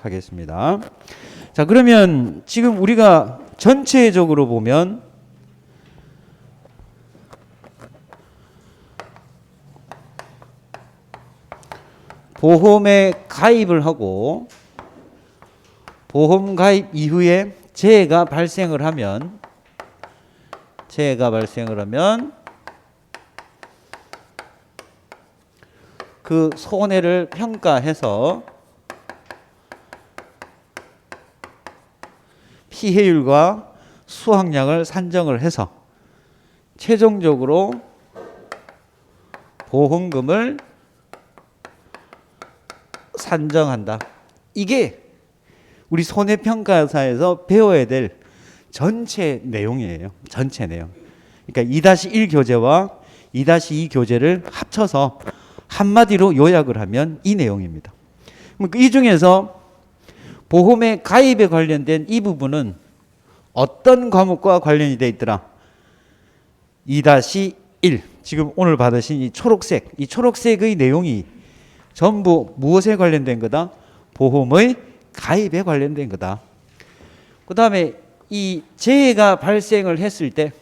하겠습니다. 자, 그러면 지금 우리가 전체적으로 보면 보험에 가입을 하고 보험 가입 이후에 재해가 발생을 하면 그 손해를 평가해서 피해율과 수확량을 산정을 해서 최종적으로 보험금을 산정한다. 이게 우리 손해평가사에서 배워야 될 전체 내용이에요. 전체 내용. 그러니까 2-1 교재와 2-2 교재를 합쳐서 한마디로 요약을 하면 이 내용입니다. 이 중에서 보험의 가입에 관련된 이 부분은 어떤 과목과 관련이 되어 있더라? 2-1 지금 오늘 받으신 이 초록색의 내용이 전부 무엇에 관련된 거다? 보험의 가입에 관련된 거다. 그 다음에 이 재해가 발생을 했을 때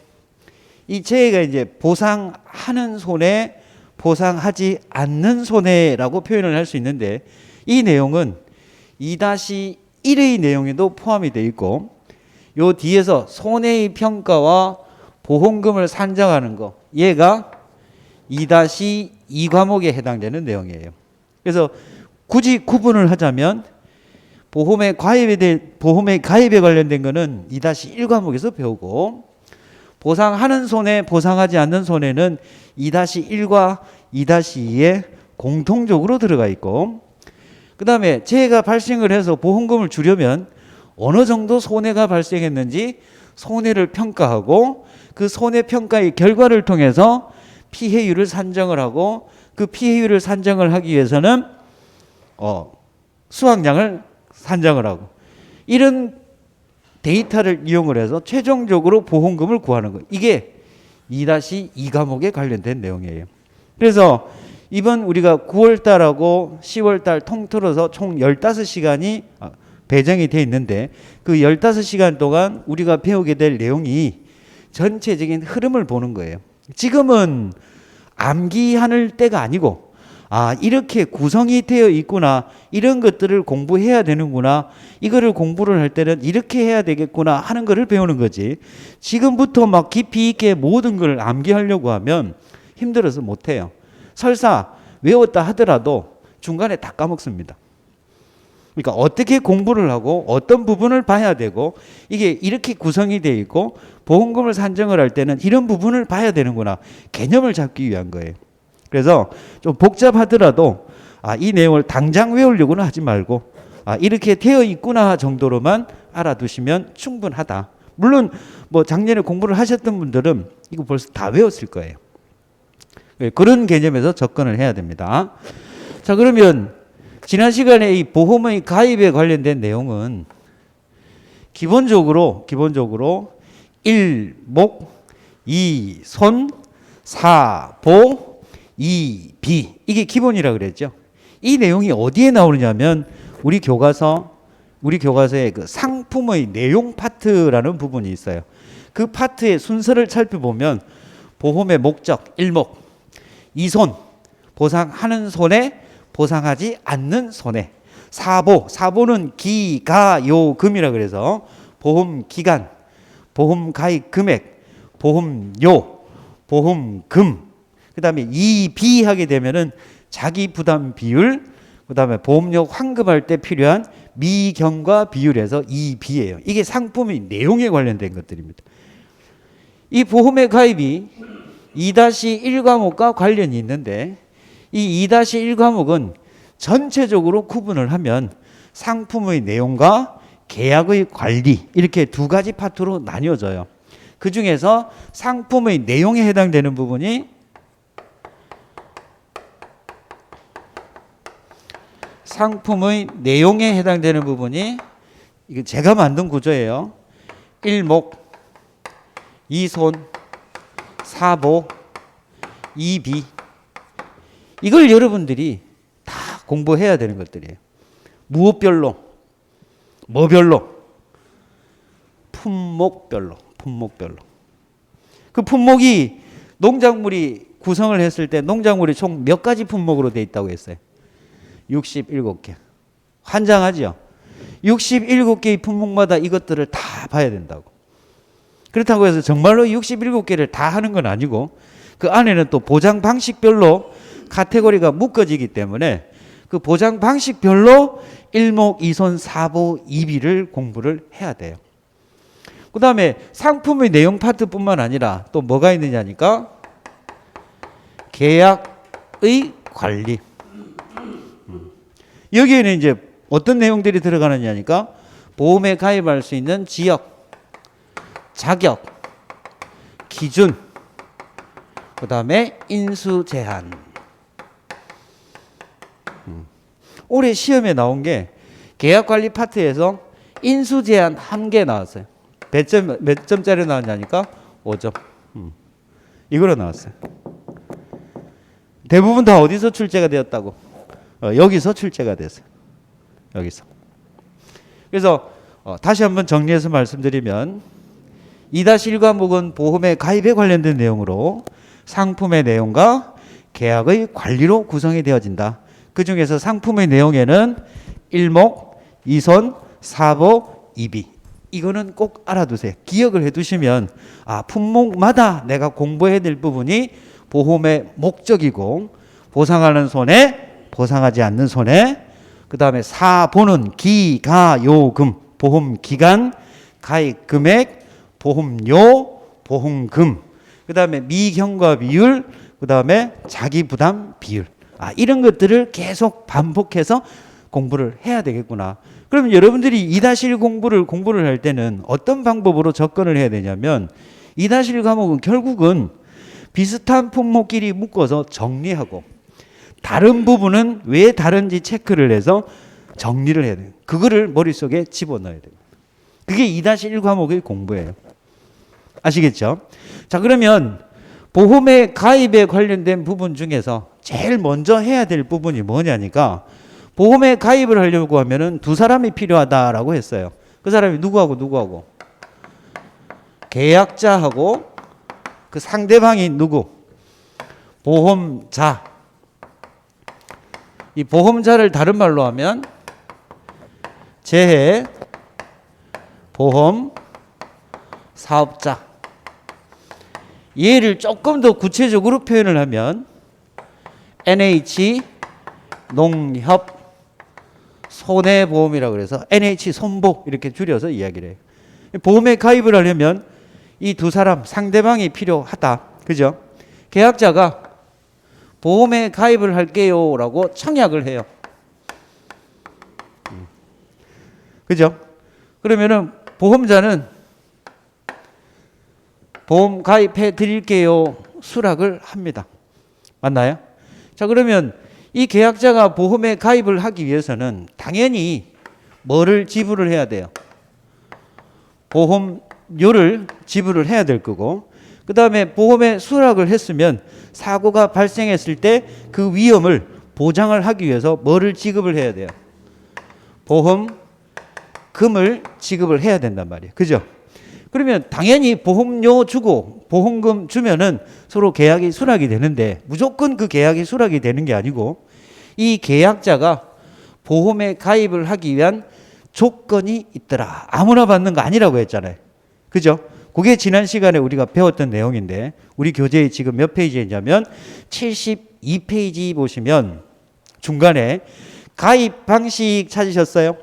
이 재해가 이제 보상하는 손해, 보상하지 않는 손해라고 표현을 할 수 있는데 이 내용은 2-1의 내용에도 포함이 되어 있고 요 뒤에서 손해의 평가와 보험금을 산정하는 거 얘가 2-2 과목에 해당되는 내용이에요. 그래서 굳이 구분을 하자면 보험의 가입에 관련된 거는 2-1 과목에서 배우고 보상하는 손해, 보상하지 않는 손해는 2-1과 2-2에 공통적으로 들어가 있고 그 다음에 재해가 발생을 해서 보험금을 주려면 어느 정도 손해가 발생했는지 손해를 평가하고 그 손해평가의 결과를 통해서 피해율을 산정을 하고 그 피해율을 산정을 하기 위해서는 수확량을 산정을 하고 이런 데이터를 이용을 해서 최종적으로 보험금을 구하는 거. 이게 2-2 과목에 관련된 내용이에요. 그래서 이번 우리가 9월달하고 10월달 통틀어서 총 15시간이 배정이 되어 있는데 그 15시간 동안 우리가 배우게 될 내용이 전체적인 흐름을 보는 거예요. 지금은 암기하는 때가 아니고 이렇게 구성이 되어 있구나, 이런 것들을 공부해야 되는구나, 이거를 공부를 할 때는 이렇게 해야 되겠구나 하는 거를 배우는 거지. 지금부터 막 깊이 있게 모든 걸 암기하려고 하면 힘들어서 못해요. 설사 외웠다 하더라도 중간에 다 까먹습니다. 그러니까 어떻게 공부를 하고 어떤 부분을 봐야 되고 이게 이렇게 구성이 되어 있고 보험금을 산정을 할 때는 이런 부분을 봐야 되는구나, 개념을 잡기 위한 거예요. 그래서 좀 복잡하더라도 이 내용을 당장 외우려고는 하지 말고 이렇게 되어 있구나 정도로만 알아두시면 충분하다. 물론 뭐 작년에 공부를 하셨던 분들은 이거 벌써 다 외웠을 거예요. 그런 개념에서 접근을 해야 됩니다. 자, 그러면 지난 시간에 이 보험의 가입에 관련된 내용은 기본적으로 1, 목, 2, 손, 4, 보, 2, 비, 이게 기본이라고 그랬죠. 이 내용이 어디에 나오느냐면 우리 교과서의 그 상품의 내용 파트라는 부분이 있어요. 그 파트의 순서를 살펴보면 보험의 목적 1목, 2손, 보상하는 손해, 보상하지 않는 손해, 4보는 기가요금이라 그래서 보험 기간, 보험 가입 금액, 보험료, 보험금, 그 다음에 2비 하게 되면은 자기 부담 비율, 그 다음에 보험료 환급할 때 필요한 미경과 비율에서 2비예요. 이게 상품의 내용에 관련된 것들입니다. 이 보험의 가입이 2-1 과목과 관련이 있는데 이 2-1 과목은 전체적으로 구분을 하면 상품의 내용과 계약의 관리 이렇게 두 가지 파트로 나뉘어져요. 그 중에서 상품의 내용에 해당되는 부분이 이거 제가 만든 구조예요. 1목, 2손, 4보, 2비. 이걸 여러분들이 다 공부해야 되는 것들이에요. 무엇별로 뭐별로? 품목별로. 그 품목이 농작물이 구성을 했을 때 농작물이 총 몇 가지 품목으로 되어 있다고 했어요? 67개. 환장하죠? 67개의 품목마다 이것들을 다 봐야 된다고. 그렇다고 해서 정말로 67개를 다 하는 건 아니고 그 안에는 또 보장 방식별로 카테고리가 묶어지기 때문에 그 보장 방식별로 1목, 2손, 4보, 2비를 공부를 해야 돼요. 그 다음에 상품의 내용 파트뿐만 아니라 또 뭐가 있느냐니까 계약의 관리. 여기에는 이제 어떤 내용들이 들어가느냐니까 보험에 가입할 수 있는 지역, 자격, 기준, 그 다음에 인수 제한. 올해 시험에 나온 게 계약관리 파트에서 인수 제한 1개 나왔어요. 몇 점짜리 나왔냐니까 5점. 이거로 나왔어요. 대부분 다 어디서 출제가 되었다고? 여기서 출제가 됐어요. 여기서. 그래서 다시 한번 정리해서 말씀드리면 2-1 과목은 보험의 가입에 관련된 내용으로 상품의 내용과 계약의 관리로 구성이 되어진다. 그 중에서 상품의 내용에는 1목, 2손, 4보, 2비. 이거는 꼭 알아두세요. 기억을 해두시면 품목마다 내가 공부해야 될 부분이 보험의 목적이고 보상하는 손해, 보상하지 않는 손해, 그 다음에 4보는 기, 가, 요, 금, 보험 기간, 가입 금액, 보험료, 보험금, 그 다음에 미경과 비율, 그 다음에 자기 부담 비율. 이런 것들을 계속 반복해서 공부를 해야 되겠구나. 그러면 여러분들이 2-1 공부를 할 때는 어떤 방법으로 접근을 해야 되냐면 2-1 과목은 결국은 비슷한 품목끼리 묶어서 정리하고 다른 부분은 왜 다른지 체크를 해서 정리를 해야 돼요. 그거를 머릿속에 집어넣어야 돼요. 그게 2-1 과목의 공부예요. 아시겠죠? 자, 그러면 보험의 가입에 관련된 부분 중에서 제일 먼저 해야 될 부분이 뭐냐니까 보험에 가입을 하려고 하면은 두 사람이 필요하다라고 했어요. 그 사람이 누구하고? 계약자하고 그 상대방이 누구? 보험자. 이 보험자를 다른 말로 하면 재해 보험 사업자. 얘를 조금 더 구체적으로 표현을 하면 NH 농협 손해보험이라고 그래서 NH 손보 이렇게 줄여서 이야기를 해요. 보험에 가입을 하려면 이 두 사람 상대방이 필요하다. 그죠? 계약자가 보험에 가입을 할게요 라고 청약을 해요. 그죠? 그러면은 보험자는 보험 가입해 드릴게요 수락을 합니다. 맞나요? 자, 그러면 이 계약자가 보험에 가입을 하기 위해서는 당연히 뭐를 지불을 해야 돼요? 보험료를 지불을 해야 될 거고, 그 다음에 보험에 수락을 했으면 사고가 발생했을 때 그 위험을 보장을 하기 위해서 뭐를 지급을 해야 돼요? 보험금을 지급을 해야 된단 말이에요. 그죠? 그러면 당연히 보험료 주고 보험금 주면은 서로 계약이 수락이 되는데 무조건 그 계약이 수락이 되는 게 아니고 이 계약자가 보험에 가입을 하기 위한 조건이 있더라. 아무나 받는 거 아니라고 했잖아요. 그죠? 그게 지난 시간에 우리가 배웠던 내용인데 우리 교재에 지금 몇 페이지에 있냐면 72페이지 보시면 중간에 가입 방식 찾으셨어요?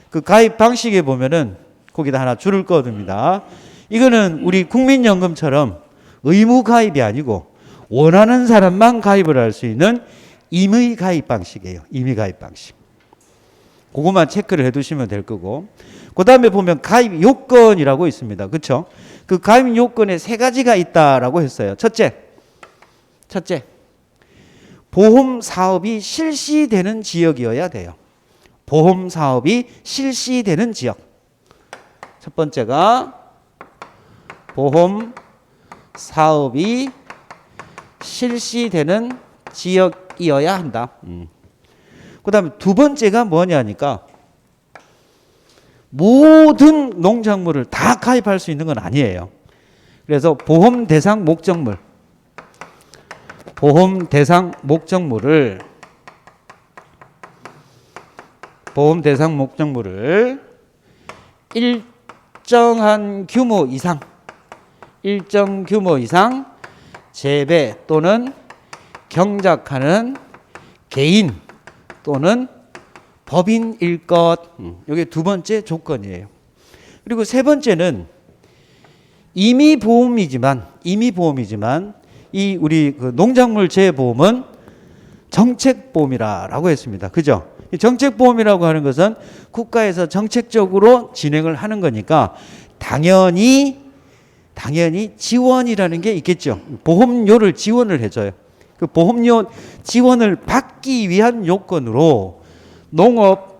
그 가입 방식에 보면은 거기다 하나 줄을 꺼둡니다. 이거는 우리 국민연금처럼 의무 가입이 아니고 원하는 사람만 가입을 할 수 있는 임의 가입 방식이에요. 임의 가입 방식. 그것만 체크를 해두시면 될 거고, 그 다음에 보면 가입 요건이라고 있습니다. 그렇죠? 그 가입 요건에 3가지가 있다라고 했어요. 첫째, 보험 사업이 실시되는 지역이어야 돼요. 보험 사업이 실시되는 지역. 첫 번째가 보험 사업이 실시되는 지역이어야 한다. 그 다음에 두 번째가 뭐냐니까 모든 농작물을 다 가입할 수 있는 건 아니에요. 그래서 보험 대상 목적물을 일정 규모 이상 재배 또는 경작하는 개인 또는 법인일 것. 이게 두 번째 조건이에요. 그리고 세 번째는 이미 보험이지만 이 우리 그 농작물 재보험은 정책보험이라고 했습니다. 그죠? 이 정책보험이라고 하는 것은 국가에서 정책적으로 진행을 하는 거니까 당연히 지원이라는 게 있겠죠. 보험료를 지원을 해줘요. 그 보험료 지원을 받기 위한 요건으로 농업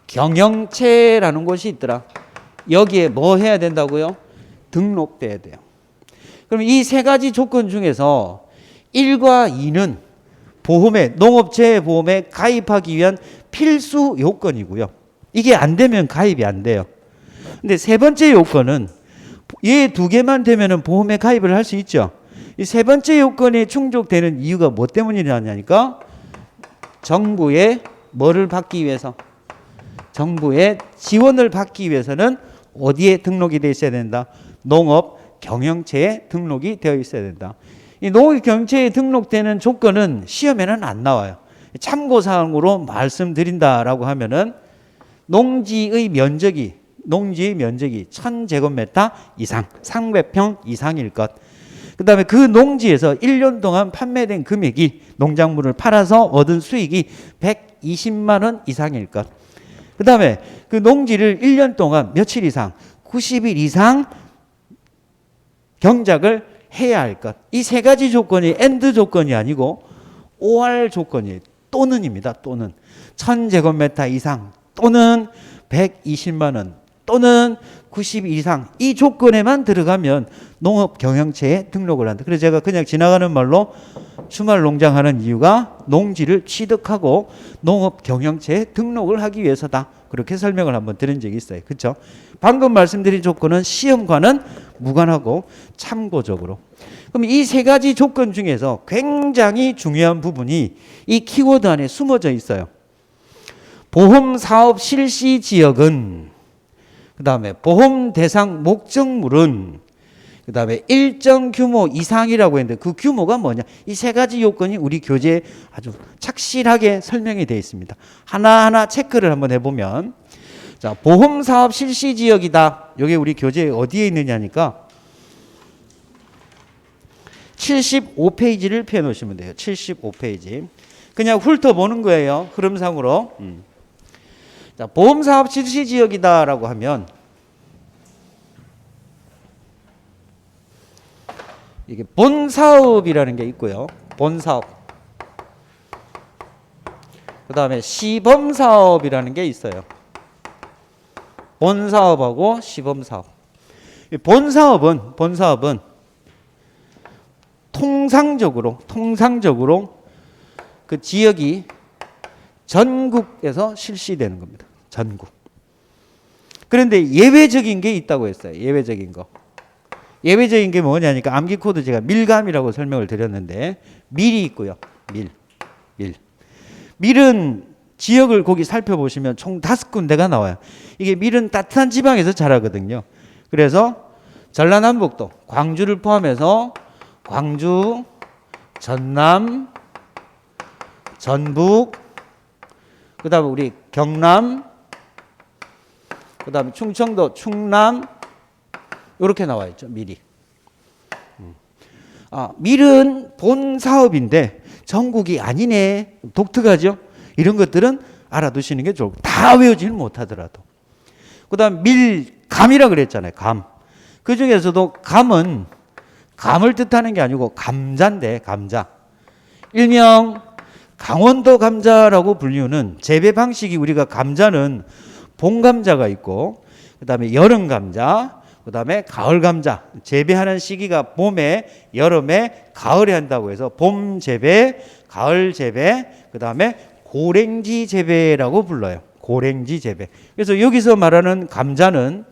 경영체라는 곳이 있더라. 여기에 뭐 해야 된다고요? 등록돼야 돼요. 그럼 이 세 가지 조건 중에서 1과 2는 농업재해보험에 가입하기 위한 필수 요건이고요. 이게 안 되면 가입이 안 돼요. 근데 세 번째 요건은 얘 두 개만 되면은 보험에 가입을 할 수 있죠. 이 세 번째 요건이 충족되는 이유가 뭐 때문이냐니까 정부의 뭐를 받기 위해서? 정부의 지원을 받기 위해서는 어디에 등록이 되어 있어야 된다? 농업 경영체에 등록이 되어 있어야 된다. 이 농업 경영체에 등록되는 조건은 시험에는 안 나와요. 참고사항으로 말씀드린다라고 하면은 농지의 면적이 1000제곱미터 이상, 300평 이상일 것. 그 다음에 그 농지에서 1년 동안 판매된 금액이 농작물을 팔아서 얻은 수익이 120만 원 이상일 것. 그 다음에 그 농지를 1년 동안 며칠 이상, 90일 이상 경작을 해야 할 것. 이 세 가지 조건이 엔드 조건이 아니고 OR 조건이에요. 또는입니다. 또는 1000제곱미터 이상 또는 120만 원 또는 90일 이상 이 조건에만 들어가면 농업 경영체에 등록을 한다. 그래서 제가 그냥 지나가는 말로 주말 농장하는 이유가 농지를 취득하고 농업 경영체에 등록을 하기 위해서다. 그렇게 설명을 한번 드린 적이 있어요. 그렇죠? 방금 말씀드린 조건은 시험과는 무관하고 참고적으로. 그럼 이 세 가지 조건 중에서 굉장히 중요한 부분이 이 키워드 안에 숨어져 있어요. 보험사업 실시 지역은, 그 다음에 보험 대상 목적물은, 그 다음에 일정 규모 이상이라고 했는데 그 규모가 뭐냐? 이 세 가지 요건이 우리 교재에 아주 착실하게 설명이 되어 있습니다. 하나하나 체크를 한번 해보면, 자, 보험사업 실시 지역이다. 이게 우리 교재에 어디에 있느냐니까 75페이지를 펴 놓으시면 돼요. 75페이지. 그냥 훑어보는 거예요. 흐름상으로. 자, 보험사업 실시 지역이다라고 하면 이게 본사업이라는 게 있고요. 본사업. 그 다음에 시범사업이라는 게 있어요. 본사업하고 시범사업. 본사업은 통상적으로 그 지역이 전국에서 실시되는 겁니다. 전국. 그런데 예외적인 게 있다고 했어요. 예외적인 거. 예외적인 게 뭐냐니까 암기 코드 제가 밀감이라고 설명을 드렸는데 밀이 있고요. 밀은 지역을 거기 살펴보시면 총 5군데가 나와요. 이게 밀은 따뜻한 지방에서 자라거든요. 그래서 전라남북도 광주를 포함해서 광주, 전남, 전북, 그 다음에 우리 경남, 그 다음에 충청도, 충남 이렇게 나와 있죠. 밀이. 밀은 본 사업인데 전국이 아니네. 독특하죠. 이런 것들은 알아두시는 게 좋고 다 외우지는 못하더라도. 그 다음 밀감이라 그랬잖아요. 감. 그 중에서도 감은 감을 뜻하는 게 아니고 감자인데 감자. 일명 강원도 감자라고 불리우는 재배 방식이 우리가 감자는 봄 감자가 있고 그 다음에 여름 감자, 그 다음에 가을 감자. 재배하는 시기가 봄에, 여름에, 가을에 한다고 해서 봄 재배, 가을 재배, 그 다음에 고랭지 재배라고 불러요. 고랭지 재배. 그래서 여기서 말하는 감자는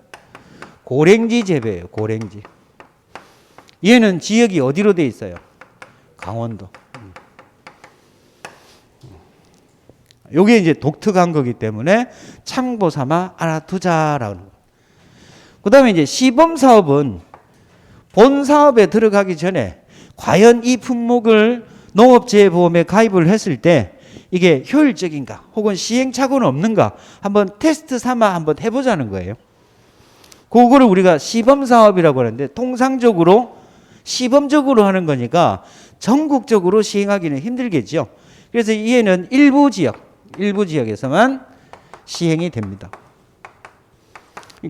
고랭지 재배예요. 고랭지. 얘는 지역이 어디로 돼 있어요? 강원도. 요게 이제 독특한 거기 때문에 참고 삼아 알아두자라고. 그 다음에 이제 시범 사업은 본 사업에 들어가기 전에 과연 이 품목을 농업재해보험에 가입을 했을 때 이게 효율적인가 혹은 시행착오는 없는가 한번 테스트 삼아 한번 해보자는 거예요. 그거를 우리가 시범 사업이라고 하는데 통상적으로 시범적으로 하는 거니까 전국적으로 시행하기는 힘들겠죠. 그래서 얘는 일부 지역에서만 시행이 됩니다.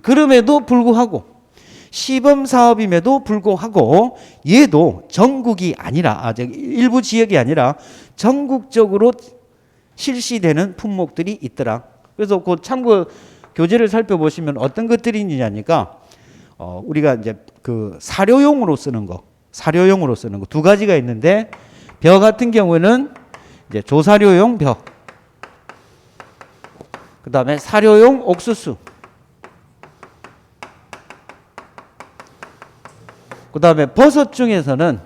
그럼에도 불구하고 시범 사업임에도 불구하고 얘도 전국이 아니라 일부 지역이 아니라 전국적으로 실시되는 품목들이 있더라. 그래서 그 참고 교재를 살펴보시면 어떤 것들이 있느냐니까 우리가 이제 그 사료용으로 쓰는 거 두 가지가 있는데 벼 같은 경우는 이제 조사료용 벼, 그 다음에 사료용 옥수수, 그 다음에 버섯 중에서는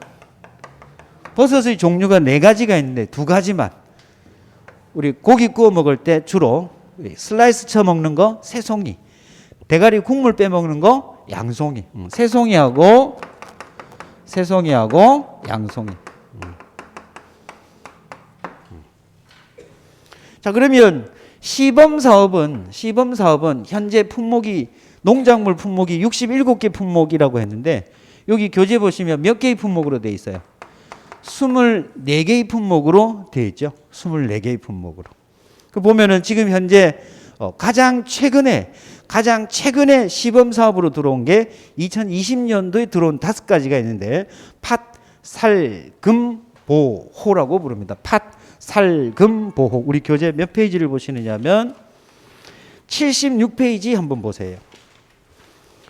버섯의 종류가 4가지가 있는데 2가지만 우리 고기 구워 먹을 때 주로 슬라이스 쳐 먹는 거 새송이, 대가리 국물 빼먹는 거 양송이. 새송이하고 양송이. 자, 그러면 시범 사업은 현재 품목이 농작물 품목이 67개 품목이라고 했는데 여기 교재 보시면 몇 개의 품목으로 되어 있어요? 24개의 품목으로 되어 있죠. 24개의 품목으로. 그 보면은 지금 현재 가장 최근에 시범 사업으로 들어온 게 2020년도에 들어온 5가지가 있는데 팥, 살, 금, 보, 호라고 부릅니다. 팥, 살, 금, 보, 호. 우리 교재 몇 페이지를 보시느냐면 76페이지 한번 보세요.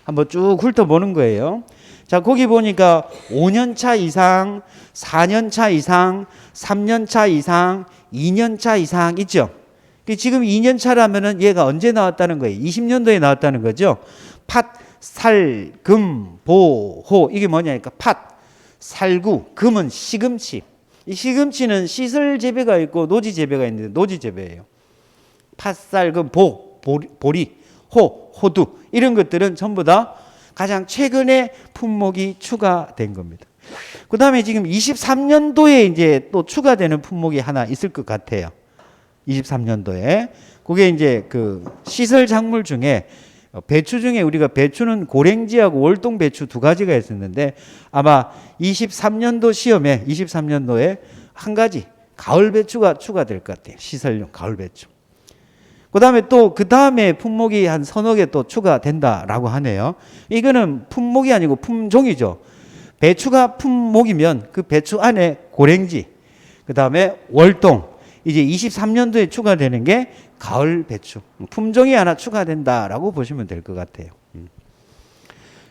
한번 쭉 훑어보는 거예요. 자, 거기 보니까 5년차 이상, 4년차 이상, 3년차 이상, 2년차 이상 있죠. 지금 2년차라면은 얘가 언제 나왔다는 거예요? 20년도에 나왔다는 거죠. 팥, 살, 금, 보, 호. 이게 뭐냐니까 팥, 살구, 금은 시금치. 이 시금치는 시설 재배가 있고 노지 재배가 있는데 노지 재배예요. 팥, 살, 금, 보리, 호, 호두 이런 것들은 전부 다 가장 최근에 품목이 추가된 겁니다. 그 다음에 지금 23년도에 이제 또 추가되는 품목이 하나 있을 것 같아요. 23년도에. 그게 이제 그 시설 작물 중에 배추 중에 우리가 배추는 고랭지하고 월동 배추 2가지가 있었는데 아마 23년도 시험에 23년도에 한 가지 가을 배추가 추가될 것 같아요. 시설용 가을 배추. 그 다음에 품목이 한 서너 개 또 추가된다라고 하네요. 이거는 품목이 아니고 품종이죠. 배추가 품목이면 그 배추 안에 고랭지, 그 다음에 월동, 이제 23년도에 추가되는 게 가을 배추. 품종이 하나 추가된다라고 보시면 될 것 같아요.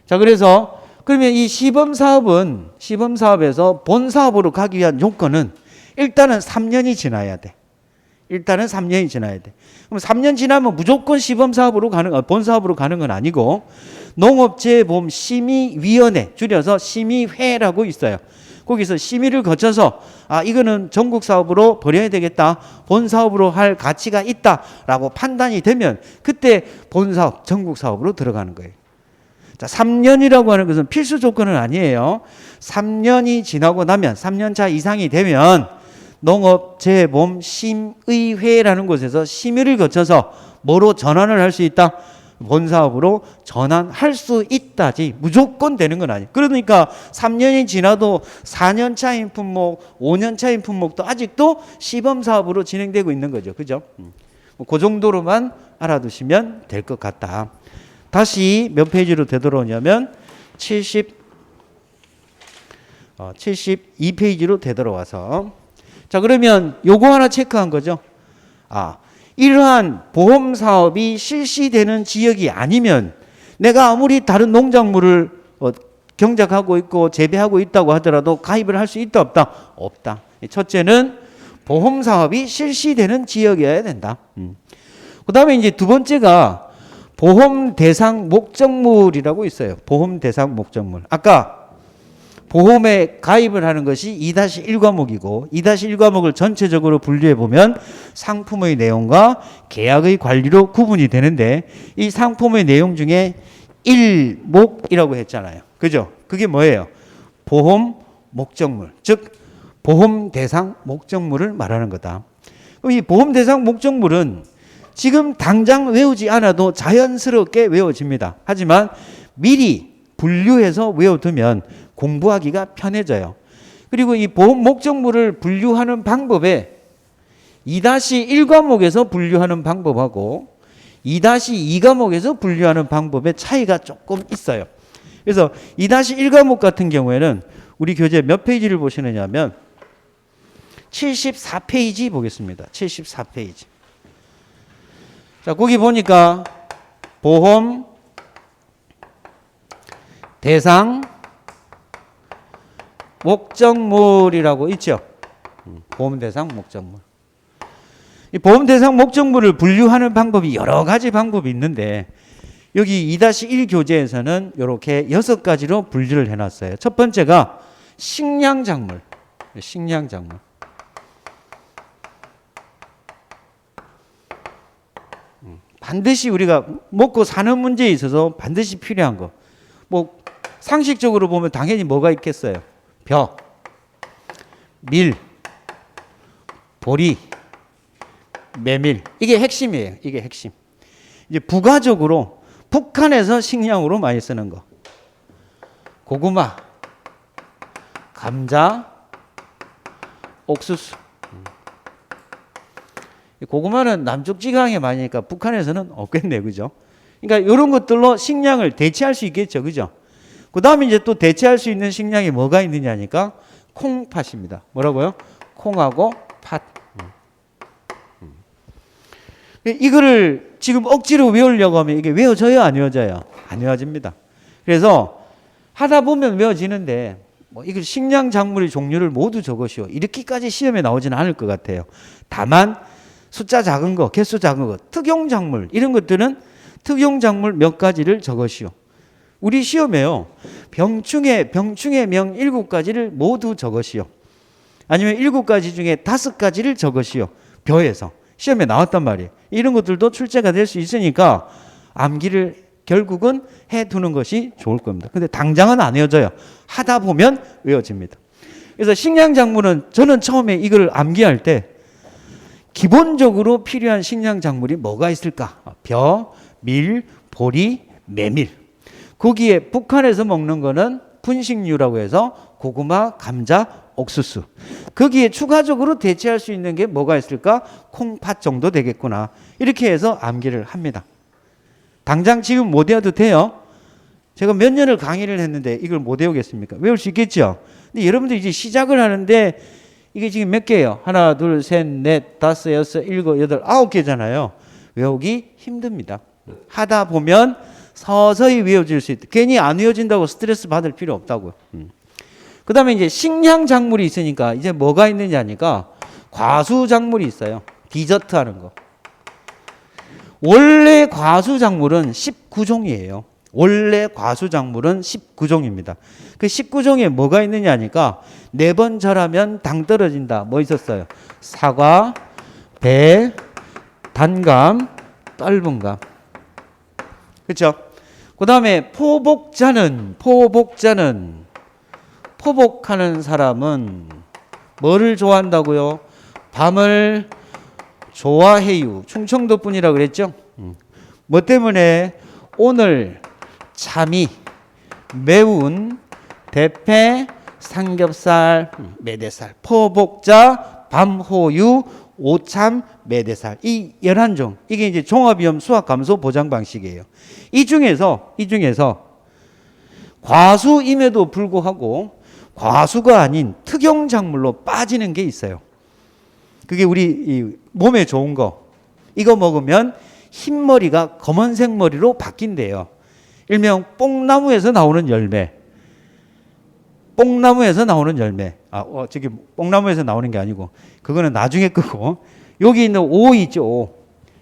자, 그래서 그러면 이 시범 사업에서 본 사업으로 가기 위한 요건은 일단은 3년이 지나야 돼. 그럼 3년 지나면 무조건 시범 사업으로 본 사업으로 가는 건 아니고 농업재해보험 심의위원회, 줄여서 심의회라고 있어요. 거기서 심의를 거쳐서 이거는 전국 사업으로 벌여야 되겠다, 본 사업으로 할 가치가 있다라고 판단이 되면 그때 본 사업, 전국 사업으로 들어가는 거예요. 자, 3년이라고 하는 것은 필수 조건은 아니에요. 3년이 지나고 나면 3년차 이상이 되면 농업재해보험 심의회라는 곳에서 심의를 거쳐서 뭐로 전환을 할 수 있다? 본 사업으로 전환할 수 있다지 무조건 되는 건 아니에요. 그러니까 3년이 지나도 4년 차인 품목, 5년 차인 품목도 아직도 시범 사업으로 진행되고 있는 거죠. 그죠? 그 정도로만 알아두시면 될 것 같다. 다시 몇 페이지로 되돌아오냐면 72페이지로 되돌아와서 자, 그러면 요거 하나 체크한 거죠. 이러한 보험 사업이 실시되는 지역이 아니면 내가 아무리 다른 농작물을 경작하고 있고 재배하고 있다고 하더라도 가입을 할 수 있다 없다? 없다. 첫째는 보험 사업이 실시되는 지역이어야 된다. 그 다음에 이제 두 번째가 보험 대상 목적물이라고 있어요. 보험 대상 목적물. 아까 보험에 가입을 하는 것이 2-1 과목이고 2-1 과목을 전체적으로 분류해 보면 상품의 내용과 계약의 관리로 구분이 되는데 이 상품의 내용 중에 1목이라고 했잖아요. 그죠? 그게 뭐예요? 보험 목적물. 즉 보험 대상 목적물을 말하는 거다. 그럼 이 보험 대상 목적물은 지금 당장 외우지 않아도 자연스럽게 외워집니다. 하지만 미리 분류해서 외워두면 공부하기가 편해져요. 그리고 이 보험 목적물을 분류하는 방법에 2-1 과목에서 분류하는 방법하고 2-2 과목에서 분류하는 방법의 차이가 조금 있어요. 그래서 2-1 과목 같은 경우에는 우리 교재 몇 페이지를 보시느냐 하면 74페이지 보겠습니다. 74페이지. 자, 거기 보니까 보험 대상 목적물이라고 있죠. 보험 대상 목적물. 이 보험 대상 목적물을 분류하는 방법이 여러 가지 방법이 있는데 여기 2-1 교재에서는 이렇게 6가지로 분류를 해놨어요. 첫 번째가 식량작물. 식량작물. 반드시 우리가 먹고 사는 문제에 있어서 반드시 필요한 거. 뭐 상식적으로 보면 당연히 뭐가 있겠어요? 벼, 밀, 보리, 메밀. 이게 핵심이에요. 이게 핵심. 이제 부가적으로 북한에서 식량으로 많이 쓰는 거. 고구마, 감자, 옥수수. 고구마는 남쪽 지방에 많으니까 북한에서는 없겠네, 그죠? 그러니까 이런 것들로 식량을 대체할 수 있겠죠, 그죠? 그 다음에 이제 또 대체할 수 있는 식량이 뭐가 있느냐니까 콩팥입니다. 뭐라고요? 콩하고 팥. 이거를 지금 억지로 외우려고 하면 이게 외워져요, 안 외워져요? 안 외워집니다. 그래서 하다 보면 외워지는데 뭐 이걸 식량 작물의 종류를 모두 적으시오. 이렇게까지 시험에 나오지는 않을 것 같아요. 다만 숫자 작은 거, 개수 작은 거, 특용작물 이런 것들은 특용작물 몇 가지를 적으시오. 우리 시험에요. 병충해 명 7가지를 모두 적으시오. 아니면 7가지 중에 5가지를 적으시오. 벼에서. 시험에 나왔단 말이에요. 이런 것들도 출제가 될 수 있으니까 암기를 결국은 해두는 것이 좋을 겁니다. 근데 당장은 안 외워져요. 하다 보면 외워집니다. 그래서 식량작물은 저는 처음에 이걸 암기할 때 기본적으로 필요한 식량작물이 뭐가 있을까? 벼, 밀, 보리, 메밀. 거기에 북한에서 먹는 거는 분식류라고 해서 고구마, 감자, 옥수수. 거기에 추가적으로 대체할 수 있는 게 뭐가 있을까? 콩팥 정도 되겠구나. 이렇게 해서 암기를 합니다. 당장 지금 못 외워도 돼요. 제가 몇 년을 강의를 했는데 이걸 못 외우겠습니까? 외울 수 있겠죠? 근데 여러분들 이제 시작을 하는데 이게 지금 몇 개예요? 하나, 둘, 셋, 넷, 다섯, 여섯, 일곱, 여덟, 9개잖아요. 외우기 힘듭니다. 하다 보면 서서히 외워질 수 있다. 괜히 안 외워진다고 스트레스 받을 필요 없다고요. 그 다음에 이제 식량작물이 있으니까 이제 뭐가 있느냐니까 과수작물이 있어요. 디저트 하는 거. 원래 과수작물은 19종이에요. 원래 과수작물은 19종입니다. 그 19종에 뭐가 있느냐니까 4번 절하면 당 떨어진다. 뭐 있었어요? 사과, 배, 단감, 떫은감. 그렇죠? 그 다음에 포복하는 사람은 뭐를 좋아한다고요? 밤을 좋아해요. 충청도 분이라고 그랬죠? 뭐 때문에? 오늘 참이, 매운, 대패, 삼겹살, 매대살, 포복자, 밤호유, 오참, 매대살. 이 11종. 이게 이제 종합위험 수학감소 보장 방식이에요. 이 중에서 과수임에도 불구하고 과수가 아닌 특용작물로 빠지는 게 있어요. 그게 우리 이 몸에 좋은 거. 이거 먹으면 흰머리가 검은색 머리로 바뀐대요. 일명 뽕나무에서 나오는 열매. 뽕나무에서 나오는 열매. 저기 뽕나무에서 나오는 게 아니고 그거는 나중에 끄고 여기 있는 오 있죠. 오.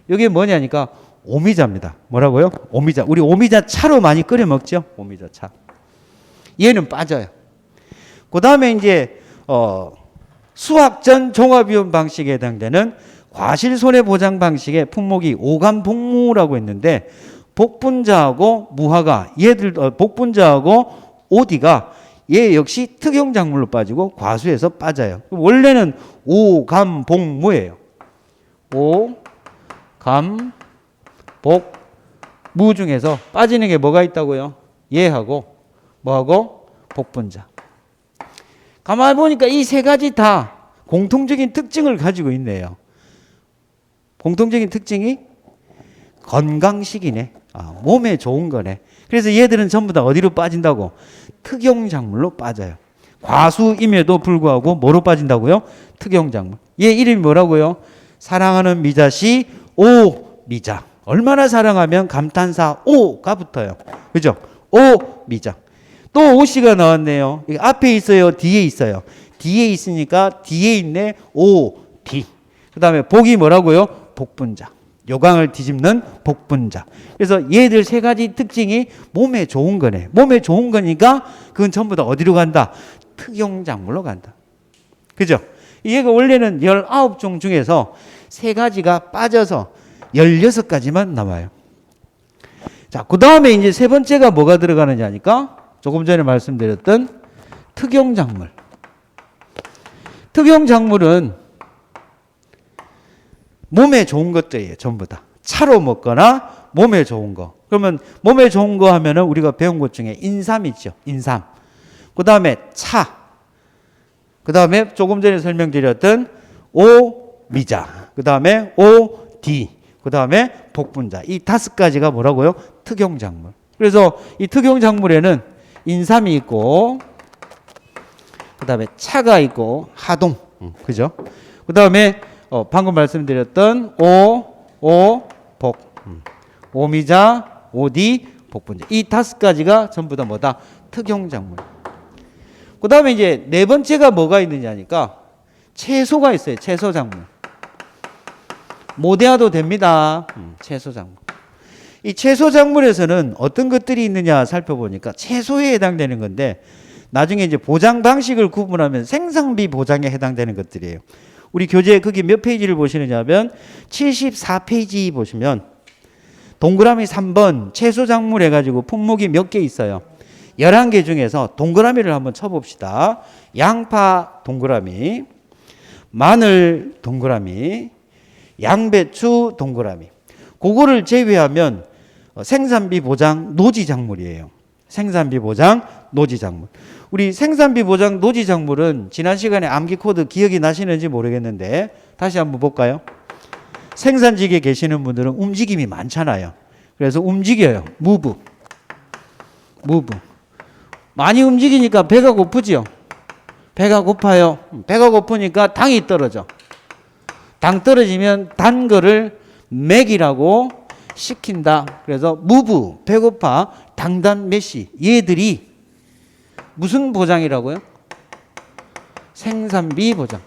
여기 뭐냐니까 오미자입니다. 뭐라고요? 오미자. 우리 오미자 차로 많이 끓여 먹죠. 오미자 차. 얘는 빠져요. 그 다음에 이제 수확 전 종합이온 방식에 해당되는 과실 손해 보장 방식의 품목이 오감복무라고 했는데 복분자하고 무화과 얘들 복분자하고 오디가 얘 역시 특용작물로 빠지고 과수에서 빠져요. 원래는 오감복무예요. 오감복무 중에서 빠지는 게 뭐가 있다고요? 얘하고 뭐하고 복분자. 가만히 보니까 이 세 가지 다 공통적인 특징을 가지고 있네요. 공통적인 특징이 건강식이네. 몸에 좋은 거네. 그래서 얘들은 전부 다 어디로 빠진다고? 특용작물로 빠져요. 과수임에도 불구하고 뭐로 빠진다고요? 특용작물. 얘 이름이 뭐라고요? 사랑하는 미자씨 오미자. 얼마나 사랑하면 감탄사 오가 붙어요. 그죠? 오미자. 또 오씨가 나왔네요. 이게 앞에 있어요? 뒤에 있어요? 뒤에 있으니까 뒤에 있네. 오디. 그 다음에 복이 뭐라고요? 복분자. 요강을 뒤집는 복분자. 그래서 얘들 세 가지 특징이 몸에 좋은 거네. 몸에 좋은 거니까 그건 전부 다 어디로 간다? 특용작물로 간다. 그죠? 얘가 원래는 19종 중에서 세 가지가 빠져서 16가지만 남아요. 자, 그 다음에 이제 세 번째가 뭐가 들어가느냐니까 조금 전에 말씀드렸던 특용작물. 특용작물은 몸에 좋은 것들이에요. 전부 다. 차로 먹거나 몸에 좋은 거. 그러면 몸에 좋은 거 하면은 우리가 배운 것 중에 인삼 있죠. 인삼. 그 다음에 차. 그 다음에 조금 전에 설명드렸던 오미자. 그 다음에 오디. 그 다음에 복분자. 이 5가지가 뭐라고요? 특용작물. 그래서 이 특용작물에는 인삼이 있고, 그 다음에 차가 있고, 하동. 그죠? 그 다음에 방금 말씀드렸던 복, 오미자, 오디, 복분자. 이 5가지가 전부 다 뭐다? 특용작물. 그 다음에 이제 네 번째가 뭐가 있느냐니까 채소가 있어요. 채소작물. 모대화도 됩니다. 채소작물. 이 채소작물에서는 어떤 것들이 있느냐 살펴보니까 채소에 해당되는 건데 나중에 이제 보장 방식을 구분하면 생산비 보장에 해당되는 것들이에요. 우리 교재 거기 몇 페이지를 보시느냐 하면 74페이지 보시면 동그라미 3번 채소작물 해가지고 품목이 몇 개 있어요. 11개 중에서 동그라미를 한번 쳐봅시다. 양파 동그라미, 마늘 동그라미, 양배추 동그라미. 그거를 제외하면 생산비 보장 노지작물이에요. 생산비 보장 노지작물. 우리 생산비 보장 노지작물은 지난 시간에 암기 코드 기억이 나시는지 모르겠는데 다시 한번 볼까요? 생산직에 계시는 분들은 움직임이 많잖아요. 그래서 움직여요. 무브. 많이 움직이니까 배가 고프죠? 배가 고파요. 배가 고프니까 당이 떨어져. 당 떨어지면 단 거를 먹이라고 시킨다. 그래서 무브, 배고파, 당단 메시. 얘들이 무슨 보장이라고요? 생산비 보장.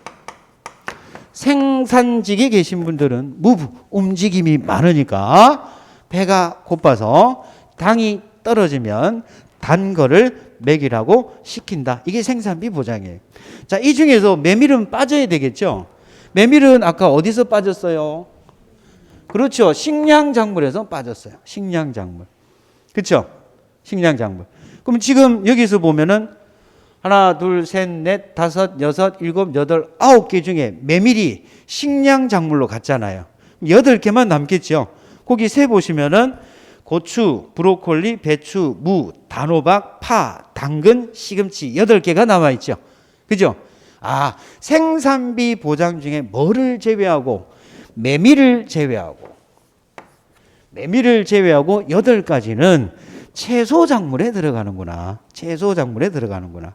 생산직에 계신 분들은 무브, 움직임이 많으니까 배가 고파서 당이 떨어지면 단 거를 먹이라고 시킨다. 이게 생산비 보장이에요. 자, 이 중에서 메밀은 빠져야 되겠죠? 메밀은 아까 어디서 빠졌어요? 그렇죠. 식량작물에서 빠졌어요. 식량작물. 그렇죠? 식량작물. 그럼 지금 여기서 보면은 하나, 둘, 셋, 넷, 다섯, 여섯, 일곱, 여덟, 9개 중에 메밀이 식량작물로 갔잖아요. 8개만 남겠죠. 거기 세 보시면은 고추, 브로콜리, 배추, 무, 단호박, 파, 당근, 시금치 8개가 남아있죠. 그죠? 생산비 보장 중에 뭐를 제외하고 메밀을 제외하고 8가지는 채소작물에 들어가는구나. 채소작물에 들어가는구나.